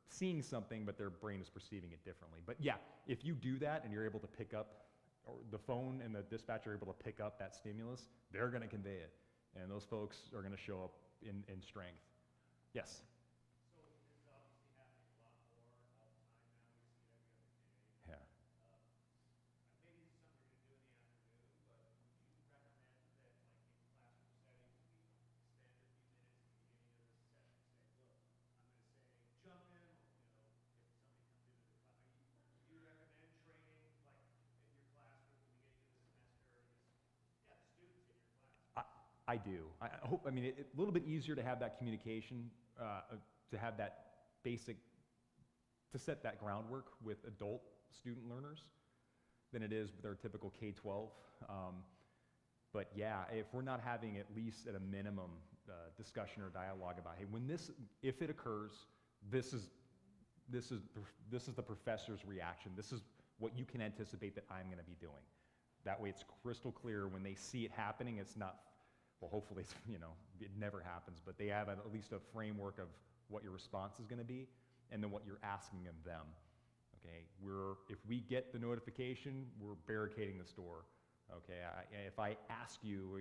seeing something, but their brain is perceiving it differently. But yeah, if you do that and you're able to pick up, or the phone and the dispatcher are able to pick up that stimulus, they're going to convey it. And those folks are going to show up in strength. Yes? So this is obviously happening a lot more all the time now. We see it every other day. Yeah. Maybe this is something we're gonna do in the afternoon, but would you recommend that, like, in classroom settings, we spend a few minutes at the beginning of the session saying, look, I'm gonna say, jump in, if somebody comes into the class. Do you recommend training, like, in your classroom at the beginning of the semester, or just, yeah, the students in your class? I do. I hope, I mean, it's a little bit easier to have that communication, to have that basic, to set that groundwork with adult student learners than it is with our typical K-12. But yeah, if we're not having at least at a minimum discussion or dialogue about, hey, when this, if it occurs, this is the professor's reaction. This is what you can anticipate that I'm going to be doing. That way, it's crystal clear when they see it happening. It's not, well, hopefully, it's, it never happens, but they have at least a framework of what your response is going to be, and then what you're asking of them. Okay, if we get the notification, we're barricading this door. Okay, if I ask you,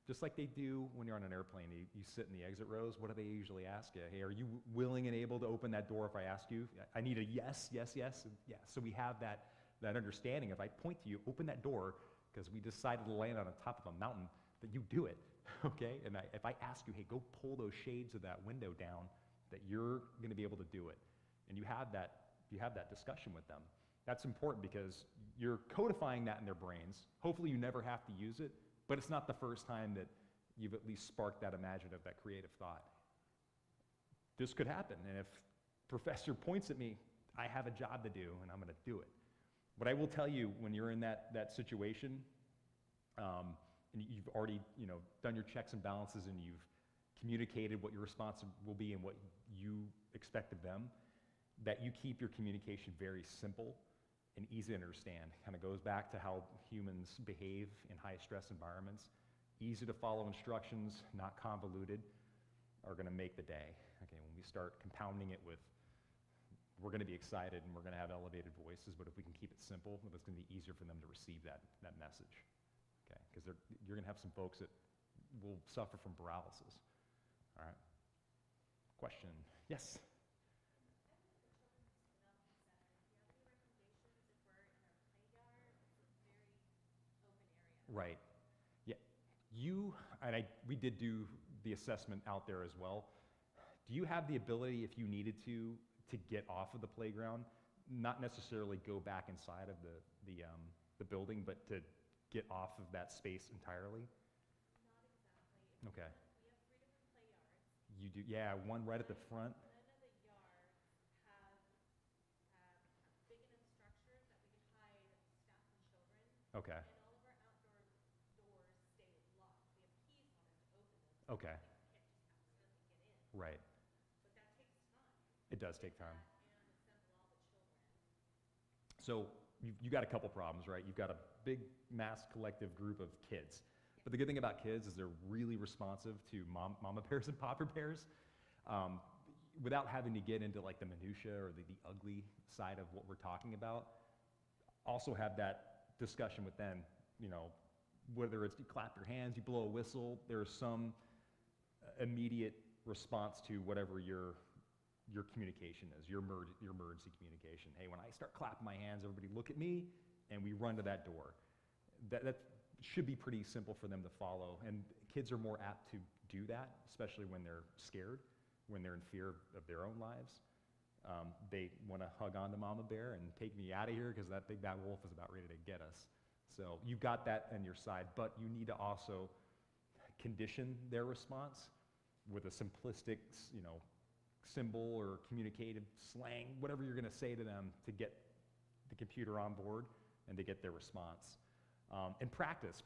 just like they do when you're on an airplane, you sit in the exit rows. What do they usually ask you? Hey, are you willing and able to open that door if I ask you? I need a yes, yes, yes, and yeah. So we have that understanding. If I point to you, open that door, because we decided to land on the top of a mountain, that you do it. Okay, and if I ask you, hey, go pull those shades of that window down, that you're going to be able to do it, and you have that discussion with them. That's important because you're codifying that in their brains. Hopefully you never have to use it, but it's not the first time that you've at least sparked that imaginative, that creative thought. This could happen, and if professor points at me, I have a job to do, and I'm going to do it. What I will tell you when you're in that situation, and you've already done your checks and balances, and you've communicated what your response will be and what you expect of them, that you keep your communication very simple and easy to understand. Kind of goes back to how humans behave in high-stress environments. Easy to follow instructions, not convoluted, are going to make the day. Okay, when we start compounding it with, we're going to be excited and we're going to have elevated voices, but if we can keep it simple, it's going to be easier for them to receive that message. Okay, because you're going to have some folks that will suffer from paralysis. All right. Question? Yes? Right. Yeah. We did do the assessment out there as well. Do you have the ability, if you needed to get off of the playground, not necessarily go back inside of the building, but to get off of that space entirely? Not exactly. Okay. We have 3 different play yards. You do, yeah, one right at the front. None of the yards have big enough structures that we can hide staff and children. Okay. And all of our outdoor doors stay locked. We have keys on them to open them. Okay. People can't just accidentally get in. Right. But that takes time. It does take time. And assemble all the children. So you got a couple problems, right? You've got a big mass collective group of kids. But the good thing about kids is they're really responsive to mama bears and papa bears, without having to get into like the minutia or the ugly side of what we're talking about. Also have that discussion with them, whether it's you clap your hands, you blow a whistle, there's some immediate response to whatever your communication is, your emergency communication. Hey, when I start clapping my hands, everybody look at me, and we run to that door. That should be pretty simple for them to follow, and kids are more apt to do that, especially when they're scared, when they're in fear of their own lives. They want to hug onto Mama Bear and take me out of here because that big bad wolf is about ready to get us. So you've got that on your side, but you need to also condition their response with a simplistic, symbol or communicative slang, whatever you're going to say to them to get the computer on board and to get their response. And practice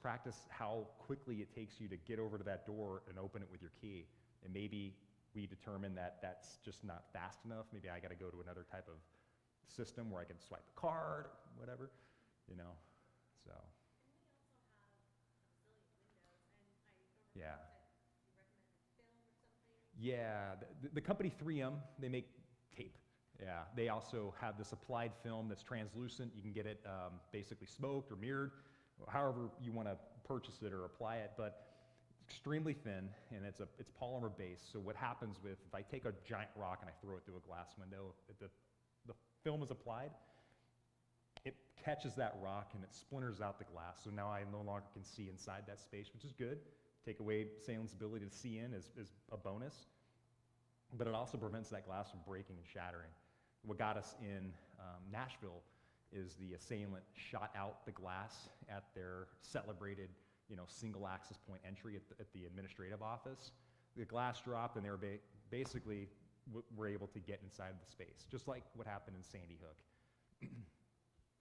how quickly it takes you to get over to that door and open it with your key. And maybe we determine that that's just not fast enough. Maybe I got to go to another type of system where I can swipe a card or whatever, so. And we also have auxiliary windows, and I Yeah. said you recommended film or something. Yeah, the company 3M, they make tape. Yeah, they also have this applied film that's translucent. You can get it basically smoked or mirrored, however you want to purchase it or apply it, but it's extremely thin, and it's polymer based. So what happens if I take a giant rock and I throw it through a glass window, if the film is applied, it catches that rock and it splinters out the glass. So now I no longer can see inside that space, which is good. Take away Assailant's ability to see in is a bonus, but it also prevents that glass from breaking and shattering. What got us in Nashville is the Assailant shot out the glass at their celebrated, single access point entry at the administrative office. The glass dropped, and they were basically were able to get inside the space, just like what happened in Sandy Hook.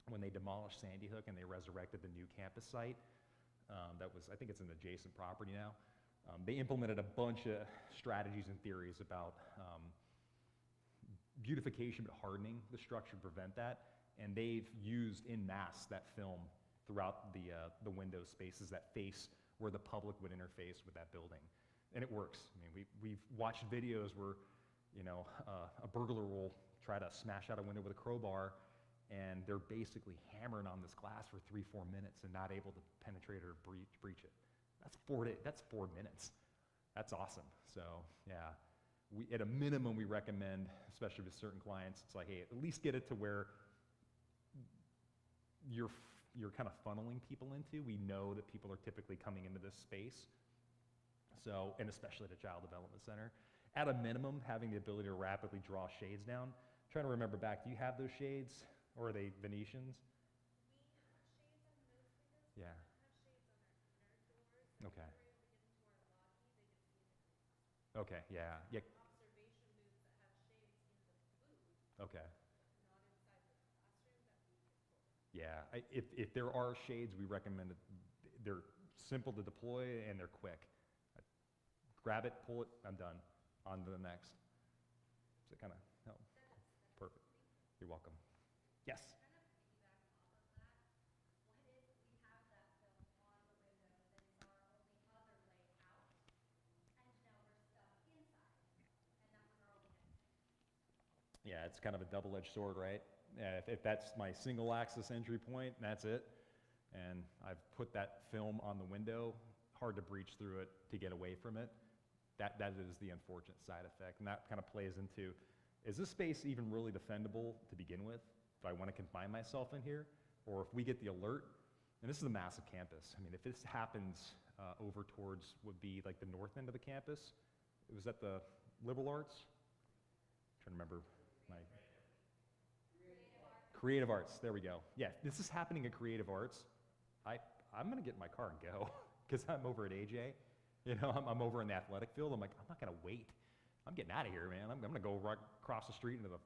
When they demolished Sandy Hook and they resurrected the new campus site, I think it's an adjacent property now. They implemented a bunch of strategies and theories about beautification but hardening the structure to prevent that, and they've used en masse that film throughout the window spaces that face where the public would interface with that building, and it works. I mean, we've watched videos where a burglar will try to smash out a window with a crowbar, and they're basically hammering on this glass for 3-4 minutes and not able to penetrate or breach it. That's 4 minutes. That's awesome. So yeah, at a minimum, we recommend, especially with certain clients, it's like, hey, at least get it to where you're kind of funneling people into. We know that people are typically coming into this space. So, and especially at a child development center. At a minimum, having the ability to rapidly draw shades down. I'm trying to remember back, do you have those shades? Or are they Venetians? We have shades on most windows. Yeah. We don't have shades on our inner doors. Okay. If they were able to get into our lobby, they could see into the classroom. Okay, yeah. Yeah. Observation booths that have shades in the booth, Okay. not inside the classroom, that we could pull. Yeah. If there are shades, we recommend it. They're simple to deploy and they're quick. Grab it, pull it, I'm done. On to the next. Does it kind of help? Perfect. You're welcome. Yes. Kind of piggybacking off of that, what if we have that film on the window that is our only other way out, and now we're stuck inside, and that was our only exit? Yeah, it's kind of a double-edged sword, right? Yeah, if that's my single access entry point, that's it. And I've put that film on the window, hard to breach through it to get away from it. That is the unfortunate side effect. And that kind of plays into, is this space even really defendable to begin with? Do I want to confine myself in here? Or if we get the alert, and this is a massive campus. I mean, if this happens over towards would be like the north end of the campus, it was at the liberal arts? I'm trying to remember my... Creative arts, there we go. Yeah, this is happening at creative arts. I'm gonna get in my car and go, because I'm over at AJ. I'm over in the athletic field. I'm like, I'm not gonna wait. I'm getting out of here, man. I'm gonna go right across the street into the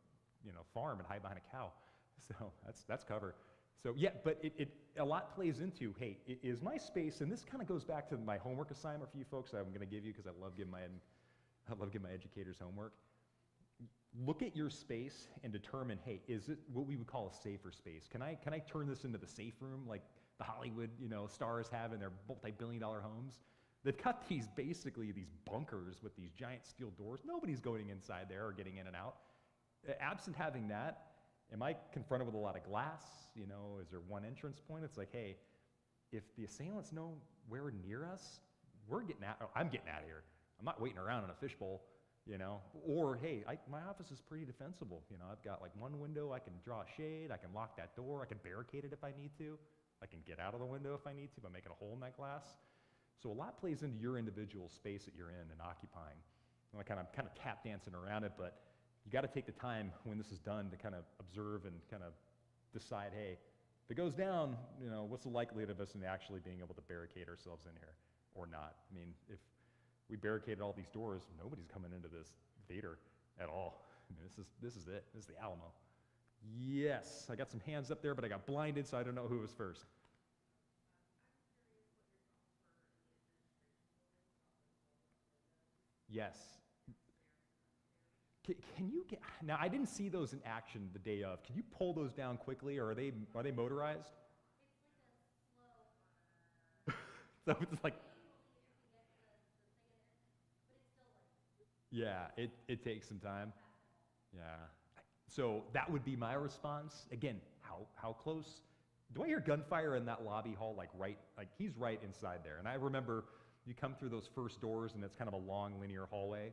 farm and hide behind a cow. So that's cover. So yeah, but a lot plays into, hey, is my space, and this kind of goes back to my homework assignment for you folks that I'm gonna give you, because I love giving my educators homework. Look at your space and determine, hey, is it what we would call a safer space? Can I turn this into the safe room like the Hollywood stars have in their multi-billion-dollar homes? They've got these bunkers with these giant steel doors. Nobody's going inside there or getting in and out. Absent having that, am I confronted with a lot of glass? Is there one entrance point? It's like, hey, if the assailants know we're near us, I'm getting out of here. I'm not waiting around in a fishbowl, Or, hey, my office is pretty defensible. I've got like one window, I can draw a shade, I can lock that door, I can barricade it if I need to. I can get out of the window if I need to by making a hole in that glass. So a lot plays into your individual space that you're in and occupying. And I'm kind of tap dancing around it, but you got to take the time when this is done to kind of observe and kind of decide, hey, if it goes down, what's the likelihood of us actually being able to barricade ourselves in here or not? I mean, if we barricaded all these doors, nobody's coming into this theater at all. I mean, this is it. This is the Alamo. Yes, I got some hands up there, but I got blinded, so I don't know who was first. Yes. Can you get, now I didn't see those in action the day of. Can you pull those down quickly, or are they motorized? It's like a slow. So it's like, yeah, it takes some time. Yeah. So that would be my response. Again, how close? Do I hear gunfire in that lobby hall, like he's right inside there. And I remember you come through those first doors and it's kind of a long linear hallway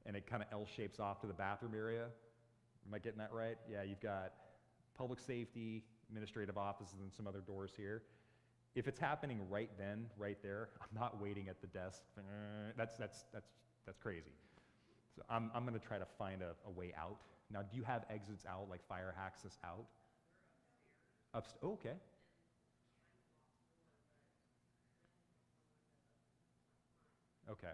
and it kind of L-shapes off to the bathroom area. Am I getting that right? Yeah, you've got public safety, administrative offices, and some other doors here. If it's happening right then, right there, I'm not waiting at the desk. That's crazy. So I'm going to try to find a way out. Now, do you have exits out, like fire access out? Upstairs. Oh, okay. Okay.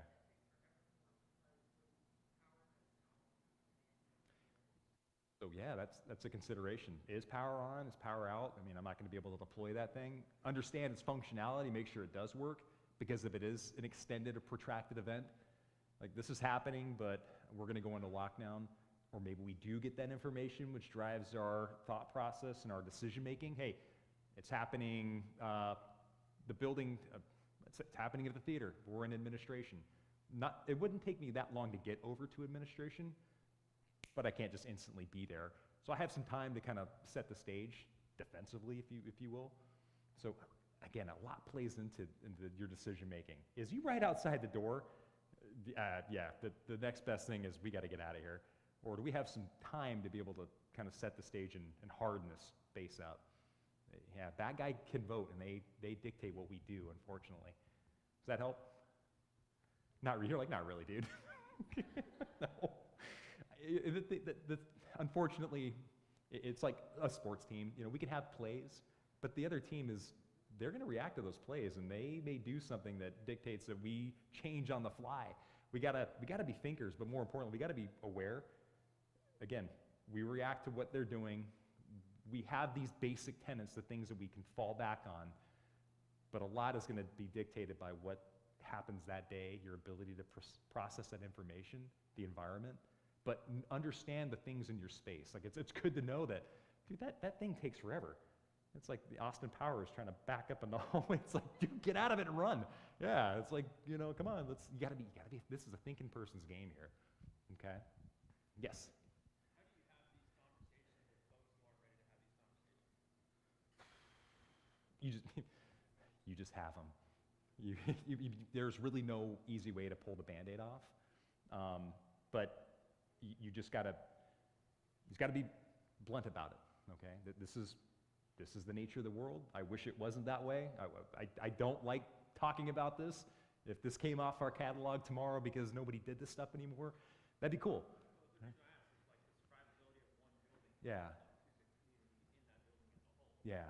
So yeah, that's a consideration. Is power on? Is power out? I mean, I'm not going to be able to deploy that thing. Understand its functionality, make sure it does work, because if it is an extended or protracted event, like this is happening, but we're going to go into lockdown, or maybe we do get that information, which drives our thought process and our decision making. Hey, it's happening. The building, it's happening at the theater. We're in administration. It wouldn't take me that long to get over to administration, but I can't just instantly be there. So I have some time to kind of set the stage defensively, if you will. So again, a lot plays into your decision making. Is you right outside the door? Yeah, the next best thing is we got to get out of here. Or do we have some time to be able to kind of set the stage and harden this base up? Yeah, that guy can vote, and they dictate what we do, unfortunately. Does that help? Not you're like, not really, dude. No. Unfortunately, it's like a sports team. You know, we can have plays, but the other team they're going to react to those plays, and they may do something that dictates that we change on the fly. We gotta be thinkers, but more importantly, we gotta be aware. Again, we react to what they're doing. We have these basic tenets, the things that we can fall back on, but a lot is going to be dictated by what happens that day, your ability to process that information, the environment. But understand the things in your space. Like it's good to know that, dude, that thing takes forever. It's like the Austin Powers trying to back up in the hallway. It's like, dude, get out of it and run. Yeah, it's like, come on, you gotta be, this is a thinking person's game here. Okay? Yes? You just have them. There's really no easy way to pull the Band-Aid off. But you just gotta be blunt about it, okay? This is the nature of the world. I wish it wasn't that way. I don't like talking about this. If this came off our catalog tomorrow because nobody did this stuff anymore, that'd be cool. Right? Yeah. Yeah.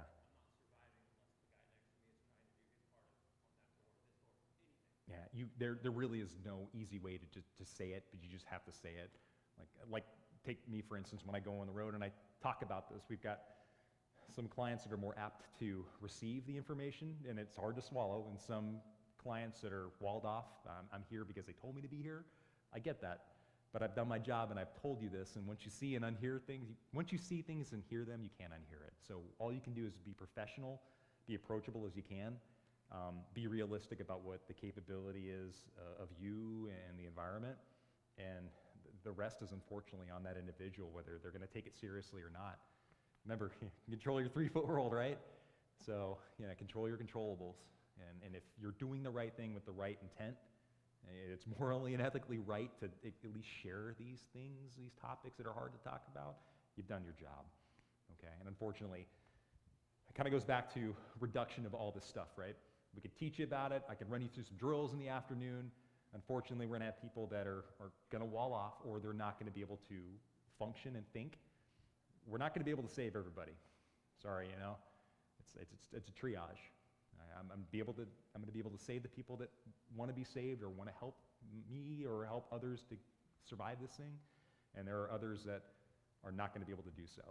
Yeah, there really is no easy way to say it, but you just have to say it. Like take me, for instance, when I go on the road and I talk about this, we've got some clients that are more apt to receive the information, and it's hard to swallow, and some clients that are walled off. I'm here because they told me to be here. I get that, but I've done my job, and I've told you this, and once you see and unhear things, once you see things and hear them, you can't unhear it. So all you can do is be professional, be approachable as you can, be realistic about what the capability is of you and the environment, and the rest is unfortunately on that individual, whether they're going to take it seriously or not. Remember, control your 3-foot world, right? So, control your controllables. And if you're doing the right thing with the right intent, it's morally and ethically right to at least share these things, these topics that are hard to talk about, you've done your job, okay? And unfortunately, it kind of goes back to reduction of all this stuff, right? We could teach you about it. I could run you through some drills in the afternoon. Unfortunately, we're going to have people that are going to wall off, or they're not going to be able to function and think. We're not going to be able to save everybody. Sorry, it's a triage. I'm going to be able to save the people that want to be saved or want to help me or help others to survive this thing, and there are others that are not going to be able to do so.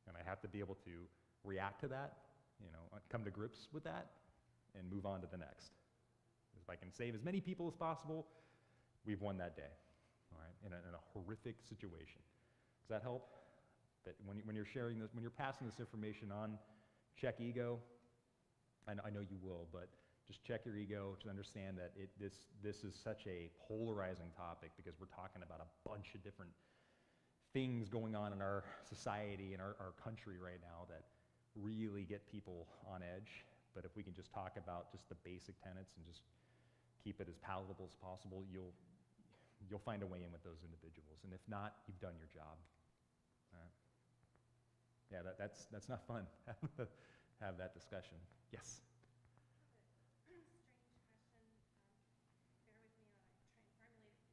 And I have to be able to react to that, come to grips with that, and move on to the next. If I can save as many people as possible, we've won that day, all right, in a horrific situation. Does that help? That when you're sharing this, when you're passing this information on, check ego. I know you will, but just check your ego to understand that this is such a polarizing topic because we're talking about a bunch of different things going on in our society and our country right now that really get people on edge. But if we can just talk about just the basic tenets and just keep it as palatable as possible, you'll find a way in with those individuals. And if not, you've done your job. All right. Yeah, that's not fun. Have that discussion. Yes. Strange question. Bear with me on it. Try and formulate it.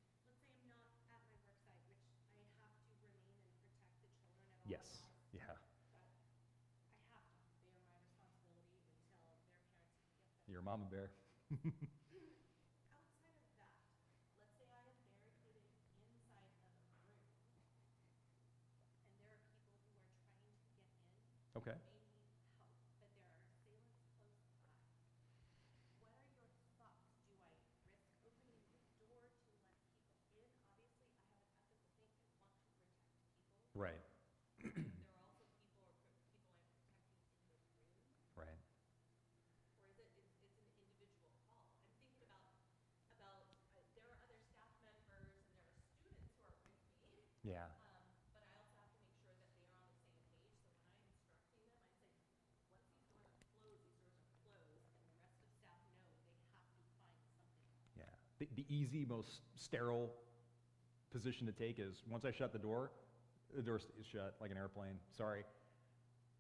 Let's say I'm not at my work site, which I have to remain and protect the children at all Yes. costs. Yeah. But I have to. They are my responsibility until their parents can get them. You're a mama bear. Outside of that, let's say I am barricaded inside of a room, and there are people who are trying to get in. Okay. May need help, but there are assailants close by. What are your thoughts? Do I risk opening the door to let people in? Obviously, I have an ethical thing. I want to protect people. Right. There are also people I'm protecting in the room. Right. Or is it's an individual call? I'm thinking about there are other staff members and there are students who are with me. Yeah. But I also have to make sure that they are on the same page. So when I'm instructing them, I say, once these doors are closed, and the rest of staff know they have to find something. Yeah. The easy, most sterile position to take is once I shut the door is shut like an airplane. Sorry.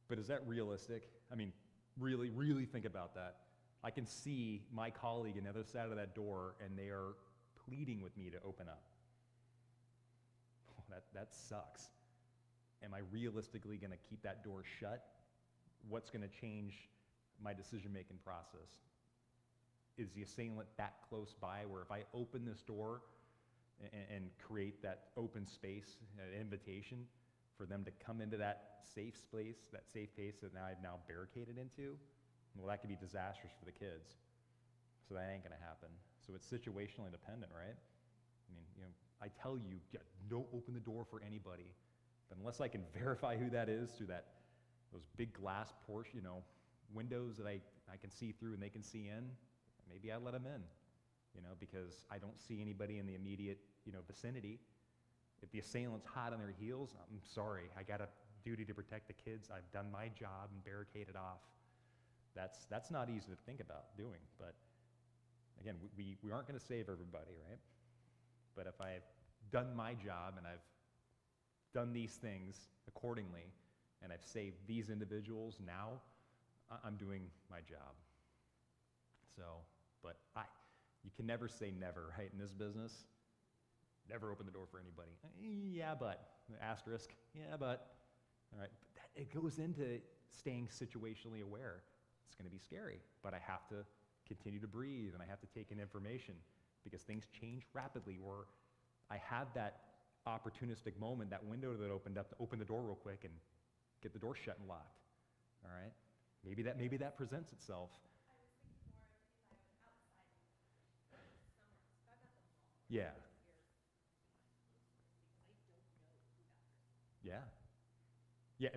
But is that realistic? I mean, really, really think about that. I can see my colleague on the other side of that door, and they are pleading with me to open up. Oh, that sucks. Am I realistically going to keep that door shut? What's going to change my decision-making process? Is the assailant that close by where if I open this door and create that open space, an invitation for them to come into that safe space, that safe space that I've now barricaded into, well, that could be disastrous for the kids. So that ain't going to happen. So it's situationally dependent, right? I mean, I tell you, don't open the door for anybody. But unless I can verify who that is through those big glass portion, windows that I can see through and they can see in, maybe I let them in, because I don't see anybody in the immediate, vicinity. If the assailant's hot on their heels, I'm sorry, I got a duty to protect the kids. I've done my job and barricaded off. That's not easy to think about doing, but again, we aren't going to save everybody, right? But if I've done my job and I've done these things accordingly, and I've saved these individuals, now I'm doing my job. So, but you can never say never, right, in this business. Never open the door for anybody. Yeah, but, asterisk, yeah, but. All right, but it goes into staying situationally aware. It's going to be scary, but I have to continue to breathe, and I have to take in information because things change rapidly, or I have that opportunistic moment, that window that opened up to open the door real quick and get the door shut and locked. All right? Maybe that presents itself. I was thinking more if I was outside somewhere. So if I'm at the mall. Yeah. Because I don't know who that person is. Yeah. Yeah,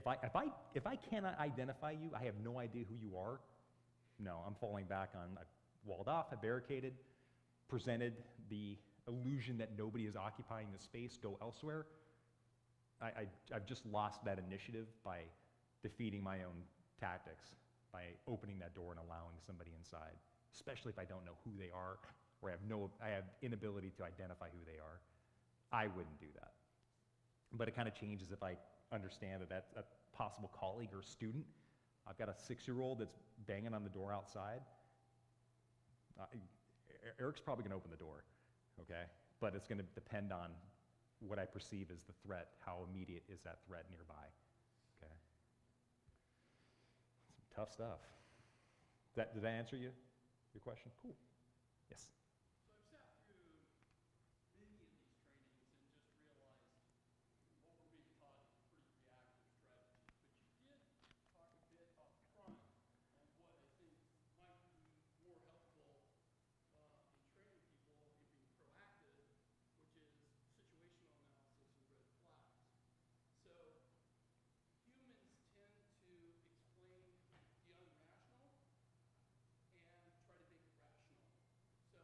if I cannot identify you, I have no idea who you are. No, I'm falling back on, I walled off, I barricaded, presented the illusion that nobody is occupying the space, go elsewhere. I've just lost that initiative by defeating my own tactics, by opening that door and allowing somebody inside, especially if I don't know who they are, or I have inability to identify who they are. I wouldn't do that. But it kind of changes if I understand that that's a possible colleague or student. I've got a 6-year-old that's banging on the door outside. Eric's probably going to open the door, okay? But it's going to depend on what I perceive as the threat. How immediate is that threat nearby, okay? Some tough stuff. Did I answer your question? Cool. Yes. So I've sat through many of these trainings and just realized what we're being taught is a pretty reactive strategy. But you did talk a bit up front on what I think might be more helpful in training people in being proactive, which is situational analysis and red flags. So humans tend to explain the unrational and try to make it rational. So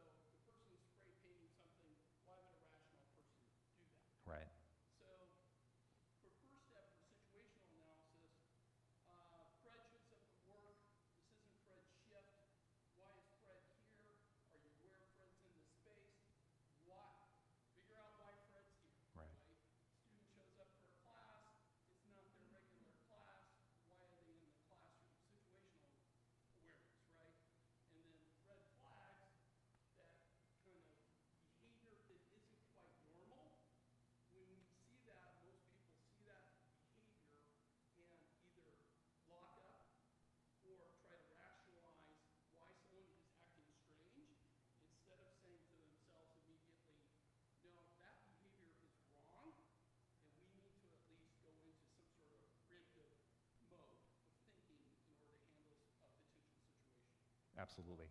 Absolutely.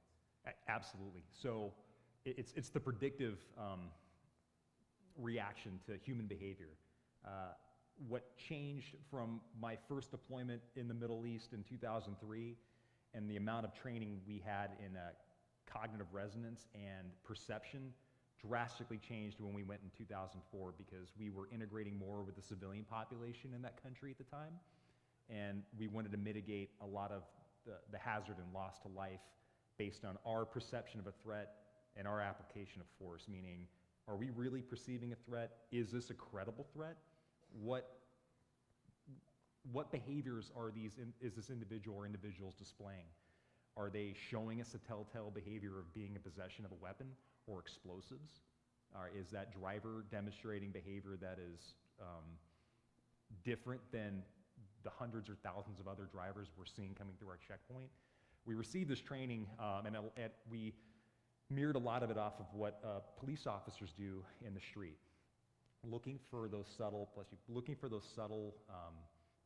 Absolutely. So it's the predictive reaction to human behavior. What changed from my first deployment in the Middle East in 2003 and the amount of training we had in cognitive resonance and perception drastically changed when we went in 2004 because we were integrating more with the civilian population in that country at the time. And we wanted to mitigate a lot of the hazard and loss to life based on our perception of a threat and our application of force, meaning, are we really perceiving a threat? Is this a credible threat? What behaviors is this individual or individuals displaying? Are they showing us a telltale behavior of being in possession of a weapon or explosives? Is that driver demonstrating behavior that is different than the hundreds or thousands of other drivers we're seeing coming through our checkpoint? We received this training, and we mirrored a lot of it off of what police officers do in the street, looking for those subtle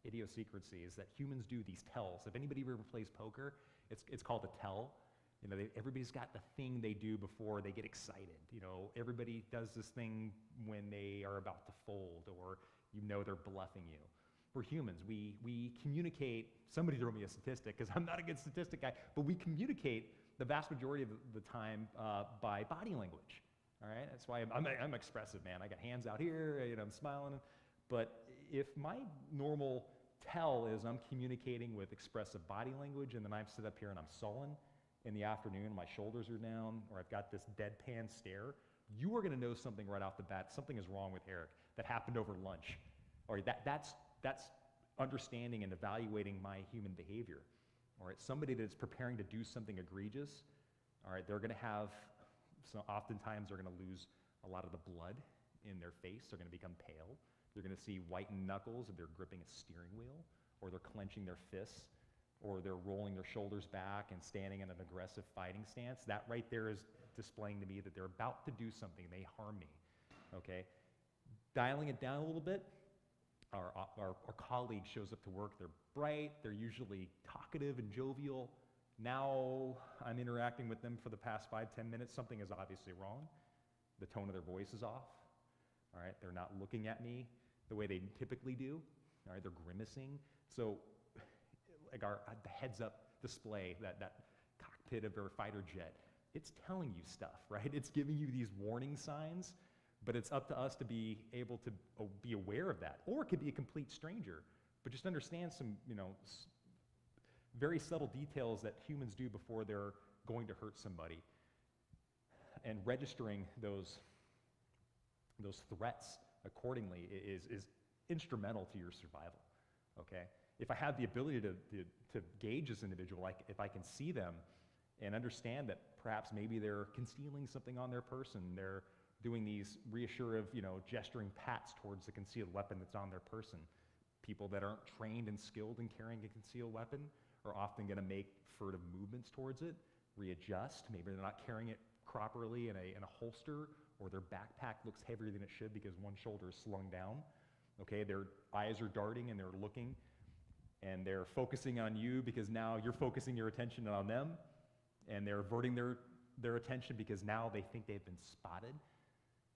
idiosyncrasies that humans do, these tells. If anybody ever plays poker, it's called a tell. You know, everybody's got the thing they do before they get excited. You know, everybody does this thing when they are about to fold, or you know they're bluffing you. We're humans. We communicate. Somebody throw me a statistic, because I'm not a good statistic guy, but we communicate the vast majority of the time by body language. All right, that's why I'm expressive, man. I got hands out here, you know, I'm smiling. But if my normal tell is I'm communicating with expressive body language, and then I'm sit up here and I'm sullen in the afternoon, my shoulders are down, or I've got this deadpan stare, you are going to know something right off the bat. Something is wrong with Eric. That happened over lunch. All right, that's understanding and evaluating my human behavior. All right, somebody that's preparing to do something egregious, all right, they're going to have, so oftentimes they're going to lose a lot of the blood in their face. They're going to become pale. You're going to see whitened knuckles if they're gripping a steering wheel, or they're clenching their fists, or they're rolling their shoulders back and standing in an aggressive fighting stance. That right there is displaying to me that they're about to do something. They harm me, okay? Dialing it down a little bit, our colleague shows up to work. They're bright. They're usually talkative and jovial. Now I'm interacting with them for the past 5-10 minutes. Something is obviously wrong. The tone of their voice is off. All right, they're not looking at me the way they typically do. All right, they're grimacing. So like the heads-up display, that cockpit of a fighter jet, it's telling you stuff, right? It's giving you these warning signs, but it's up to us to be able to be aware of that. Or it could be a complete stranger, but just understand some, you know, very subtle details that humans do before they're going to hurt somebody, and registering those threats accordingly is instrumental to your survival, okay? If I have the ability to gauge this individual, like if I can see them and understand that perhaps maybe they're concealing something on their person, they're doing these reassuring, you know, gesturing pats towards the concealed weapon that's on their person. People that aren't trained and skilled in carrying a concealed weapon are often going to make furtive movements towards it, readjust. Maybe they're not carrying it properly in a holster, or their backpack looks heavier than it should because one shoulder is slung down. Okay, their eyes are darting and they're looking, and they're focusing on you because now you're focusing your attention on them, and they're averting their attention because now they think they've been spotted.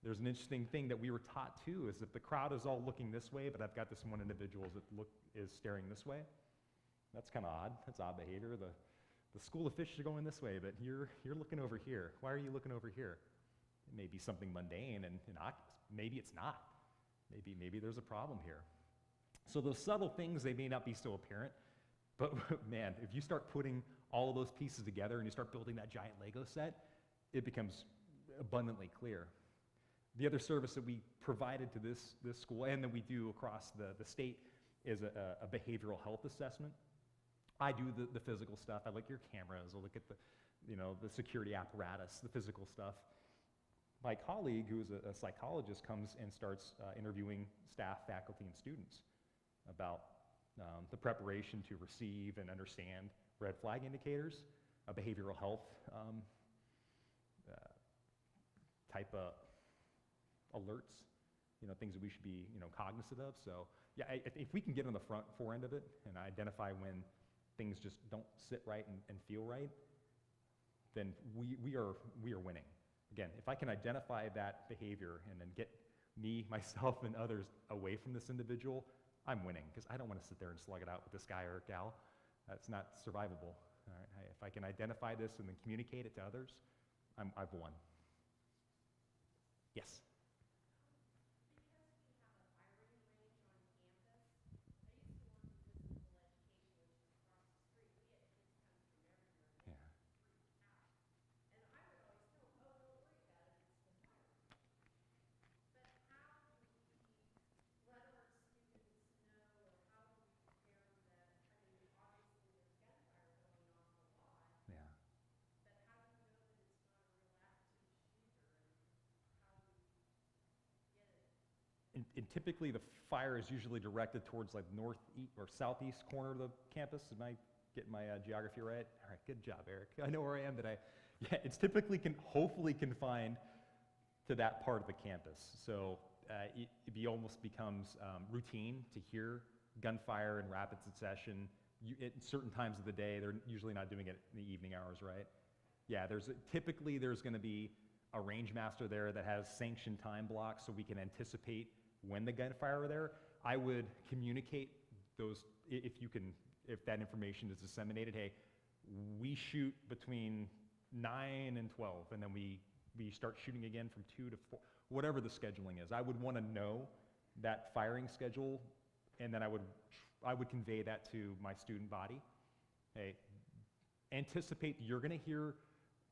There's an interesting thing that we were taught too, is that the crowd is all looking this way, but I've got this one individual that is staring this way. That's kind of odd. That's odd behavior. The school of fish are going this way, but you're looking over here. Why are you looking over here? It may be something mundane and innocuous. Maybe it's not. Maybe there's a problem here. So those subtle things, they may not be so apparent, but man, if you start putting all of those pieces together and you start building that giant Lego set, it becomes abundantly clear. The other service that we provided to this school, and that we do across the state, is a behavioral health assessment. I do the physical stuff. I look at your cameras. I look at the security apparatus, the physical stuff. My colleague, who is a psychologist, comes and starts interviewing staff, faculty, and students about the preparation to receive and understand red flag indicators, behavioral health type of alerts, things that we should be cognizant of. So yeah, if we can get on the fore end of it and identify when things just don't sit right and feel right, then we are winning. Again, if I can identify that behavior and then get me, myself, and others away from this individual, I'm winning, because I don't want to sit there and slug it out with this guy or gal. That's not survivable. All right? If I can identify this and then communicate it to others, I've won. Yes? Yeah. Yeah. And typically the fire is usually directed towards like northeast or southeast corner of the campus. Am I getting my geography right? All right, good job, Eric. I know where I am, but yeah, it's typically hopefully confined to that part of the campus. So it almost becomes routine to hear gunfire in rapid succession. At certain times of the day, they're usually not doing it in the evening hours, right? Yeah, typically there's going to be a range master there that has sanctioned time blocks so we can anticipate when the gunfire are there. I would communicate those, if that information is disseminated. Hey, we shoot between 9 and 12, and then we start shooting again from 2 to 4, whatever the scheduling is. I would want to know that firing schedule, and then I would convey that to my student body. Hey, anticipate you're going to hear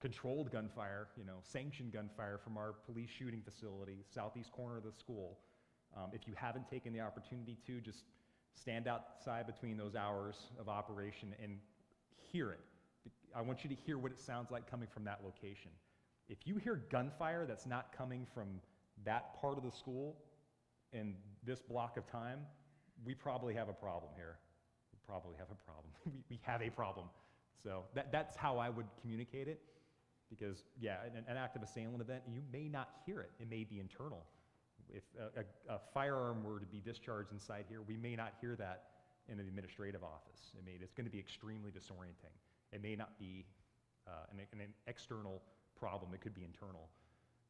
controlled gunfire, sanctioned gunfire from our police shooting facility, southeast corner of the school. If you haven't taken the opportunity to, just stand outside between those hours of operation and hear it. I want you to hear what it sounds like coming from that location. If you hear gunfire that's not coming from that part of the school in this block of time, we probably have a problem here. We probably have a problem. we have a problem. So that's how I would communicate it. Because, yeah, an active assailant event, you may not hear it. It may be internal. If a firearm were to be discharged inside here, we may not hear that in an administrative office. It's going to be extremely disorienting. It may not be an external problem. It could be internal.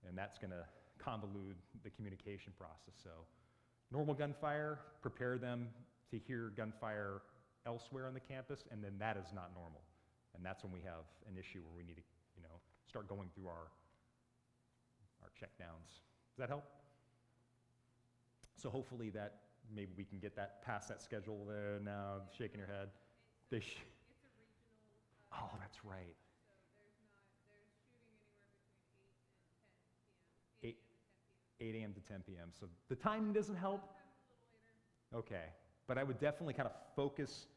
And that's going to convolute the communication process. So normal gunfire, prepare them to hear gunfire elsewhere on the campus, and then that is not normal. And that's when we have an issue where we need to start going through our checkdowns. Does that help? So hopefully that maybe we can get that past that schedule there now, shaking your head. It's a regional. Oh, that's right. So there's shooting anywhere between 8 a.m. to 10 p.m. 8 a.m. to 10 p.m. So the timing doesn't help? Sometimes a little later. Okay. But I would definitely kind of focus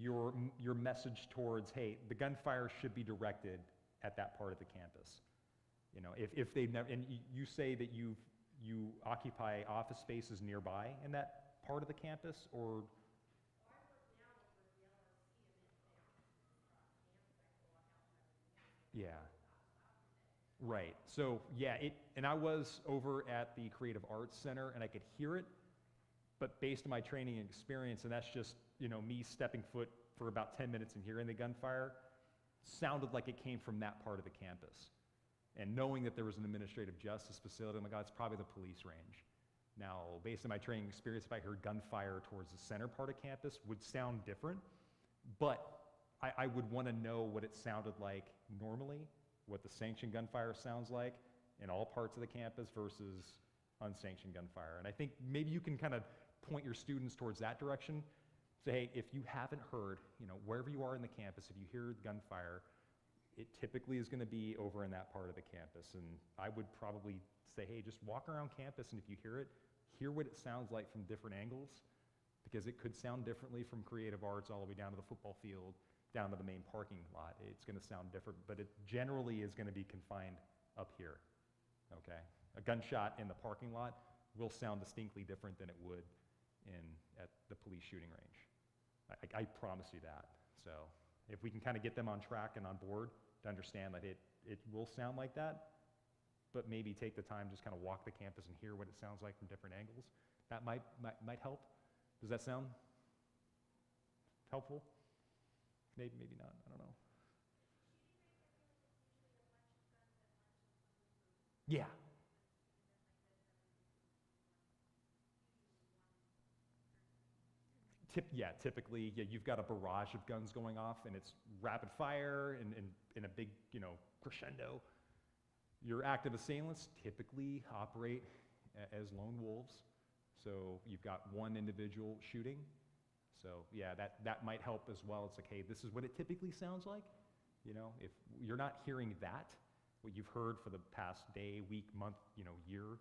your message towards, hey, the gunfire should be directed at that part of the campus. If they've never, and you say that you occupy office spaces nearby in that part of the campus, or? Yeah. Right. So yeah, and I was over at the Creative Arts Center, and I could hear it, but based on my training and experience, and that's just me stepping foot for about 10 minutes and hearing the gunfire, sounded like it came from that part of the campus. And knowing that there was an administrative justice facility, oh my God, it's probably the police range. Now, based on my training experience, if I heard gunfire towards the center part of campus, would sound different, but I would want to know what it sounded like normally, what the sanctioned gunfire sounds like in all parts of the campus versus unsanctioned gunfire. And I think maybe you can kind of point your students towards that direction. Say, hey, if you haven't heard, wherever you are in the campus, if you hear gunfire, it typically is going to be over in that part of the campus. And I would probably say, hey, just walk around campus, and if you hear it, hear what it sounds like from different angles, because it could sound differently from creative arts all the way down to the football field, down to the main parking lot. It's going to sound different, but it generally is going to be confined up here, okay? A gunshot in the parking lot will sound distinctly different than it would at the police shooting range. I promise you that. So if we can kind of get them on track and on board to understand that it will sound like that, but maybe take the time, just kind of walk the campus and hear what it sounds like from different angles, that might help. Does that sound helpful? Maybe not, I don't know. Yeah. Typically, yeah, you've got a barrage of guns going off, and it's rapid fire and in a big, crescendo. Your active assailants typically operate as lone wolves, so you've got one individual shooting. So yeah, that might help as well. It's like, hey, this is what it typically sounds like. If you're not hearing that, what you've heard for the past day, week, month, year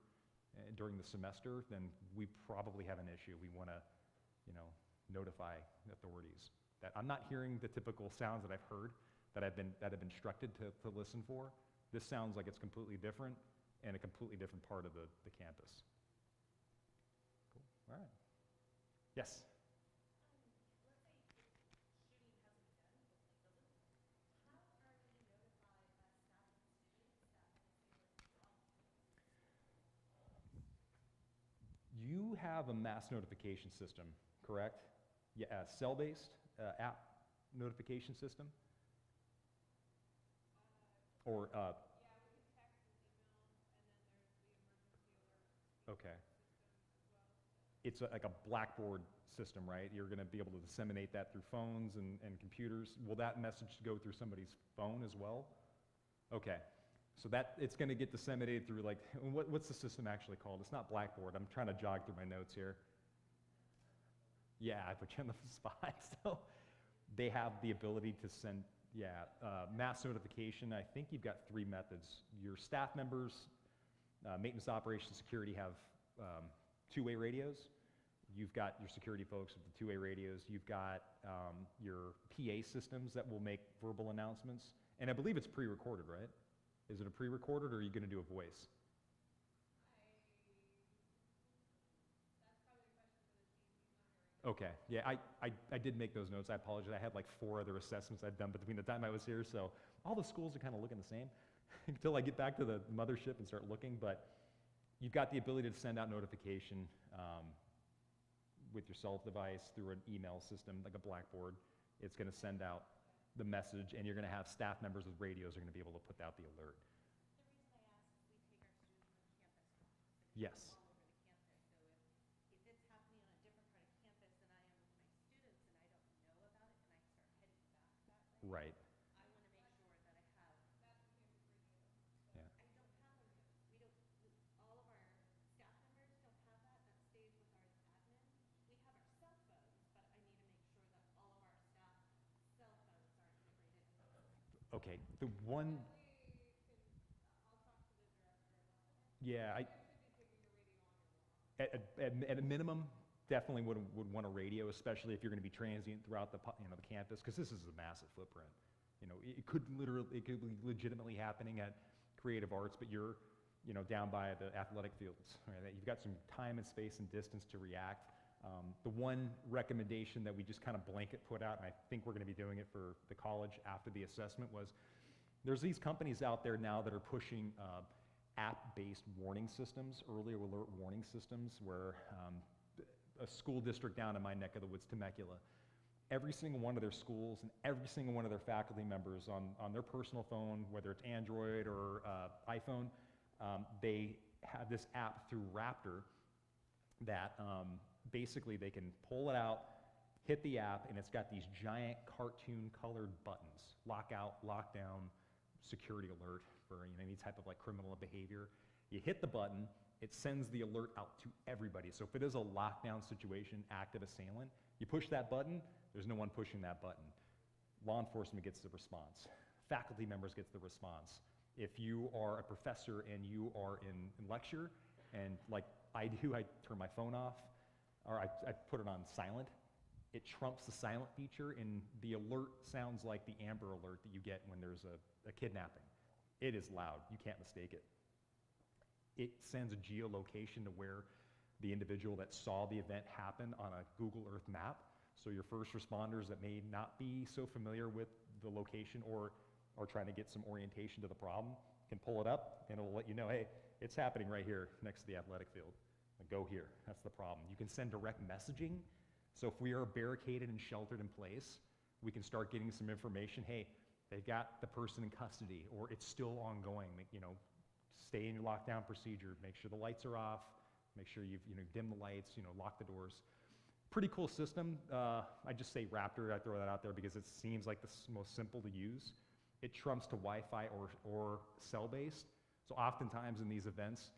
during the semester, then we probably have an issue. We want to, notify authorities that I'm not hearing the typical sounds that I've heard, that I've been instructed to listen for. This sounds like it's completely different and a completely different part of the campus. Cool. All right. Yes. You have a mass notification system, correct? Yeah, cell-based app notification system? Or, Yeah, we can text and email, and then there's the emergency alert okay. system as well. It's like a Blackboard system, right? You're going to be able to disseminate that through phones and computers. Will that message go through somebody's phone as well? Okay. So it's going to get disseminated through, like, what's the system actually called? It's not Blackboard. I'm trying to jog through my notes here. Yeah, I put you on the spot. So they have the ability to send, mass notification. I think you've got 3 methods. Your staff members, maintenance, operations, security have two-way radios. You've got your security folks with the two-way radios. You've got your PA systems that will make verbal announcements. And I believe it's pre-recorded, right? Is it a pre-recorded, or are you going to do a voice? That's probably a question for the chief. He's not here right now. Okay, yeah, I did make those notes. I apologize. I had like 4 other assessments I'd done between the time I was here, so all the schools are kind of looking the same until I get back to the mothership and start looking. But you've got the ability to send out notification with your cell device through an email system, like a Blackboard. It's going to send out the message, and you're going to have staff members with radios are going to be able to put out the alert. The reason I ask is we take our students on campus walks. Yes. All over the campus. So if it's happening on a different part of campus than I am with my students and I don't know about it and I start heading back that way, Right. I want to make sure that I have. That's the campus radio. Yeah. I don't have one of those. All of our staff members don't have that. That stays with our admin. We have our cell phones, but I need to make sure that all of our staff cell phones are integrated in the system. Okay. The one. I'll talk to the director about that. Yeah. You should be taking the radio on your walk. At a minimum, definitely would want a radio, especially if you're going to be transient throughout the campus, because this is a massive footprint. It could be legitimately happening at Creative Arts, but you're down by the athletic fields. Right? You've got some time and space and distance to react. The one recommendation that we just kind of blanket put out, and I think we're going to be doing it for the college after the assessment, was there's these companies out there now that are pushing app-based warning systems, early alert warning systems, where a school district down in my neck of the woods, Temecula, every single one of their schools and every single one of their faculty members on their personal phone, whether it's Android or iPhone, they have this app through Raptor that basically they can pull it out, hit the app, and it's got these giant cartoon colored buttons: lockout, lockdown, security alert for any type of like criminal behavior. You hit the button, it sends the alert out to everybody. So if it is a lockdown situation, active assailant, you push that button, there's no one pushing that button. Law enforcement gets the response. Faculty members gets the response. If you are a professor and you are in lecture, and like I do, I turn my phone off, or I put it on silent. It trumps the silent feature, and the alert sounds like the Amber Alert that you get when there's a kidnapping. It is loud. You can't mistake it. It sends a geolocation to where the individual that saw the event happen on a Google Earth map. So your first responders that may not be so familiar with the location or are trying to get some orientation to the problem can pull it up, and it'll let you know, hey, it's happening right here next to the athletic field. Go here. That's the problem. You can send direct messaging. So if we are barricaded and sheltered in place, we can start getting some information. Hey, they've got the person in custody, or it's still ongoing. stay in your lockdown procedure, make sure the lights are off, make sure you've, dim the lights, lock the doors. Pretty cool system. I just say Raptor, I throw that out there because it seems like the most simple to use. It trumps to Wi-Fi or cell-based. So oftentimes in these events,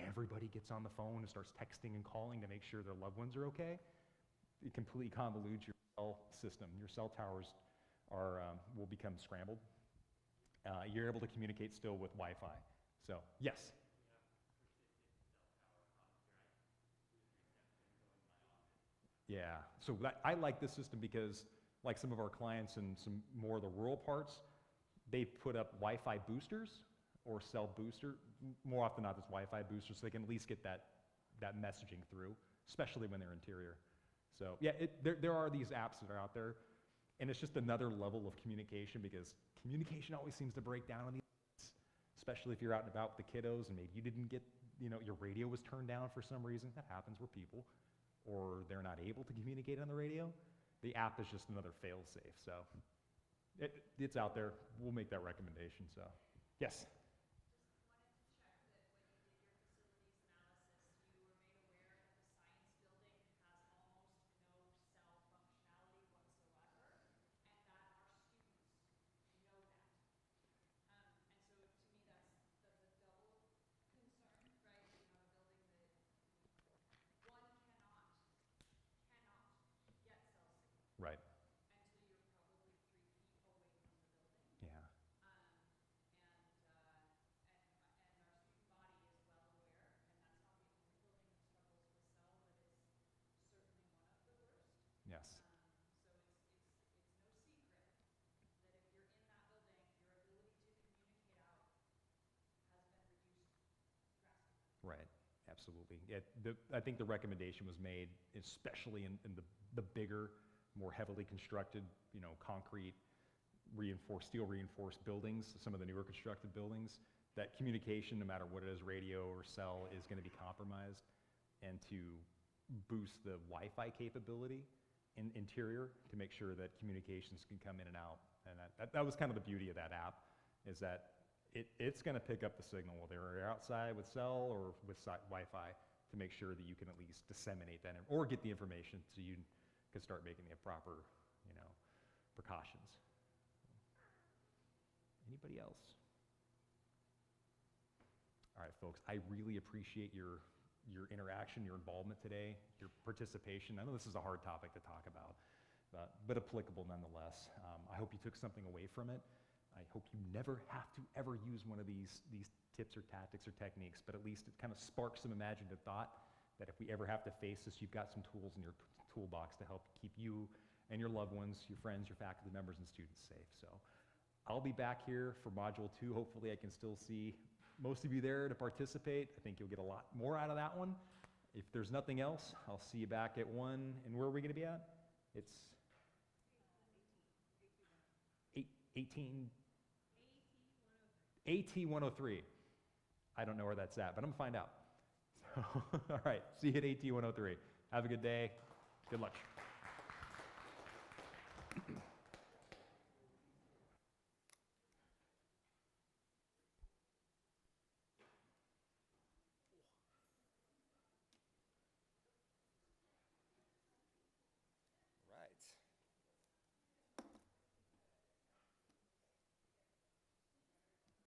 everybody gets on the phone and starts texting and calling to make sure their loved ones are okay. It completely convolutes your cell system. Your cell towers will become scrambled. You're able to communicate still with Wi-Fi. So, yes? Yeah, so I like this system because like some of our clients in some more of the rural parts, they put up Wi-Fi boosters or cell booster, more often than not it's Wi-Fi boosters, so they can at least get that messaging through, especially when they're interior. So yeah, there are these apps that are out there, and it's just another level of communication because communication always seems to break down on these, especially if you're out and about with the kiddos and maybe you didn't get, your radio was turned down for some reason. That happens with people, or they're not able to communicate on the radio. The app is just another fail-safe. So it's out there. We'll make that recommendation. So yes. Right. Yeah. Yes. Right, absolutely. I think the recommendation was made, especially in the bigger, more heavily constructed, concrete, steel reinforced buildings, some of the newer constructed buildings, that communication, no matter what it is, radio or cell, is going to be compromised, and to boost the Wi-Fi capability in interior to make sure that communications can come in and out. And that was kind of the beauty of that app, is that it's going to pick up the signal whether you're outside with cell or with Wi-Fi to make sure that you can at least disseminate that or get the information so you can start making the proper, precautions. Anybody else? All right, folks, I really appreciate your interaction, your involvement today, your participation. I know this is a hard topic to talk about, but applicable nonetheless. I hope you took something away from it. I hope you never have to ever use one of these tips or tactics or techniques, but at least it kind of sparks some imaginative thought that if we ever have to face this, you've got some tools in your toolbox to help keep you and your loved ones, your friends, your faculty members, and students safe. So I'll be back here for Module 2. Hopefully I can still see most of you there to participate. I think you'll get a lot more out of that one. If there's nothing else, I'll see you back at 1. And where are we going to be at? It's 18. AT103. I don't know where that's at, but I'm going to find out. So, all right, see you at AT103. Have a good day. Good luck.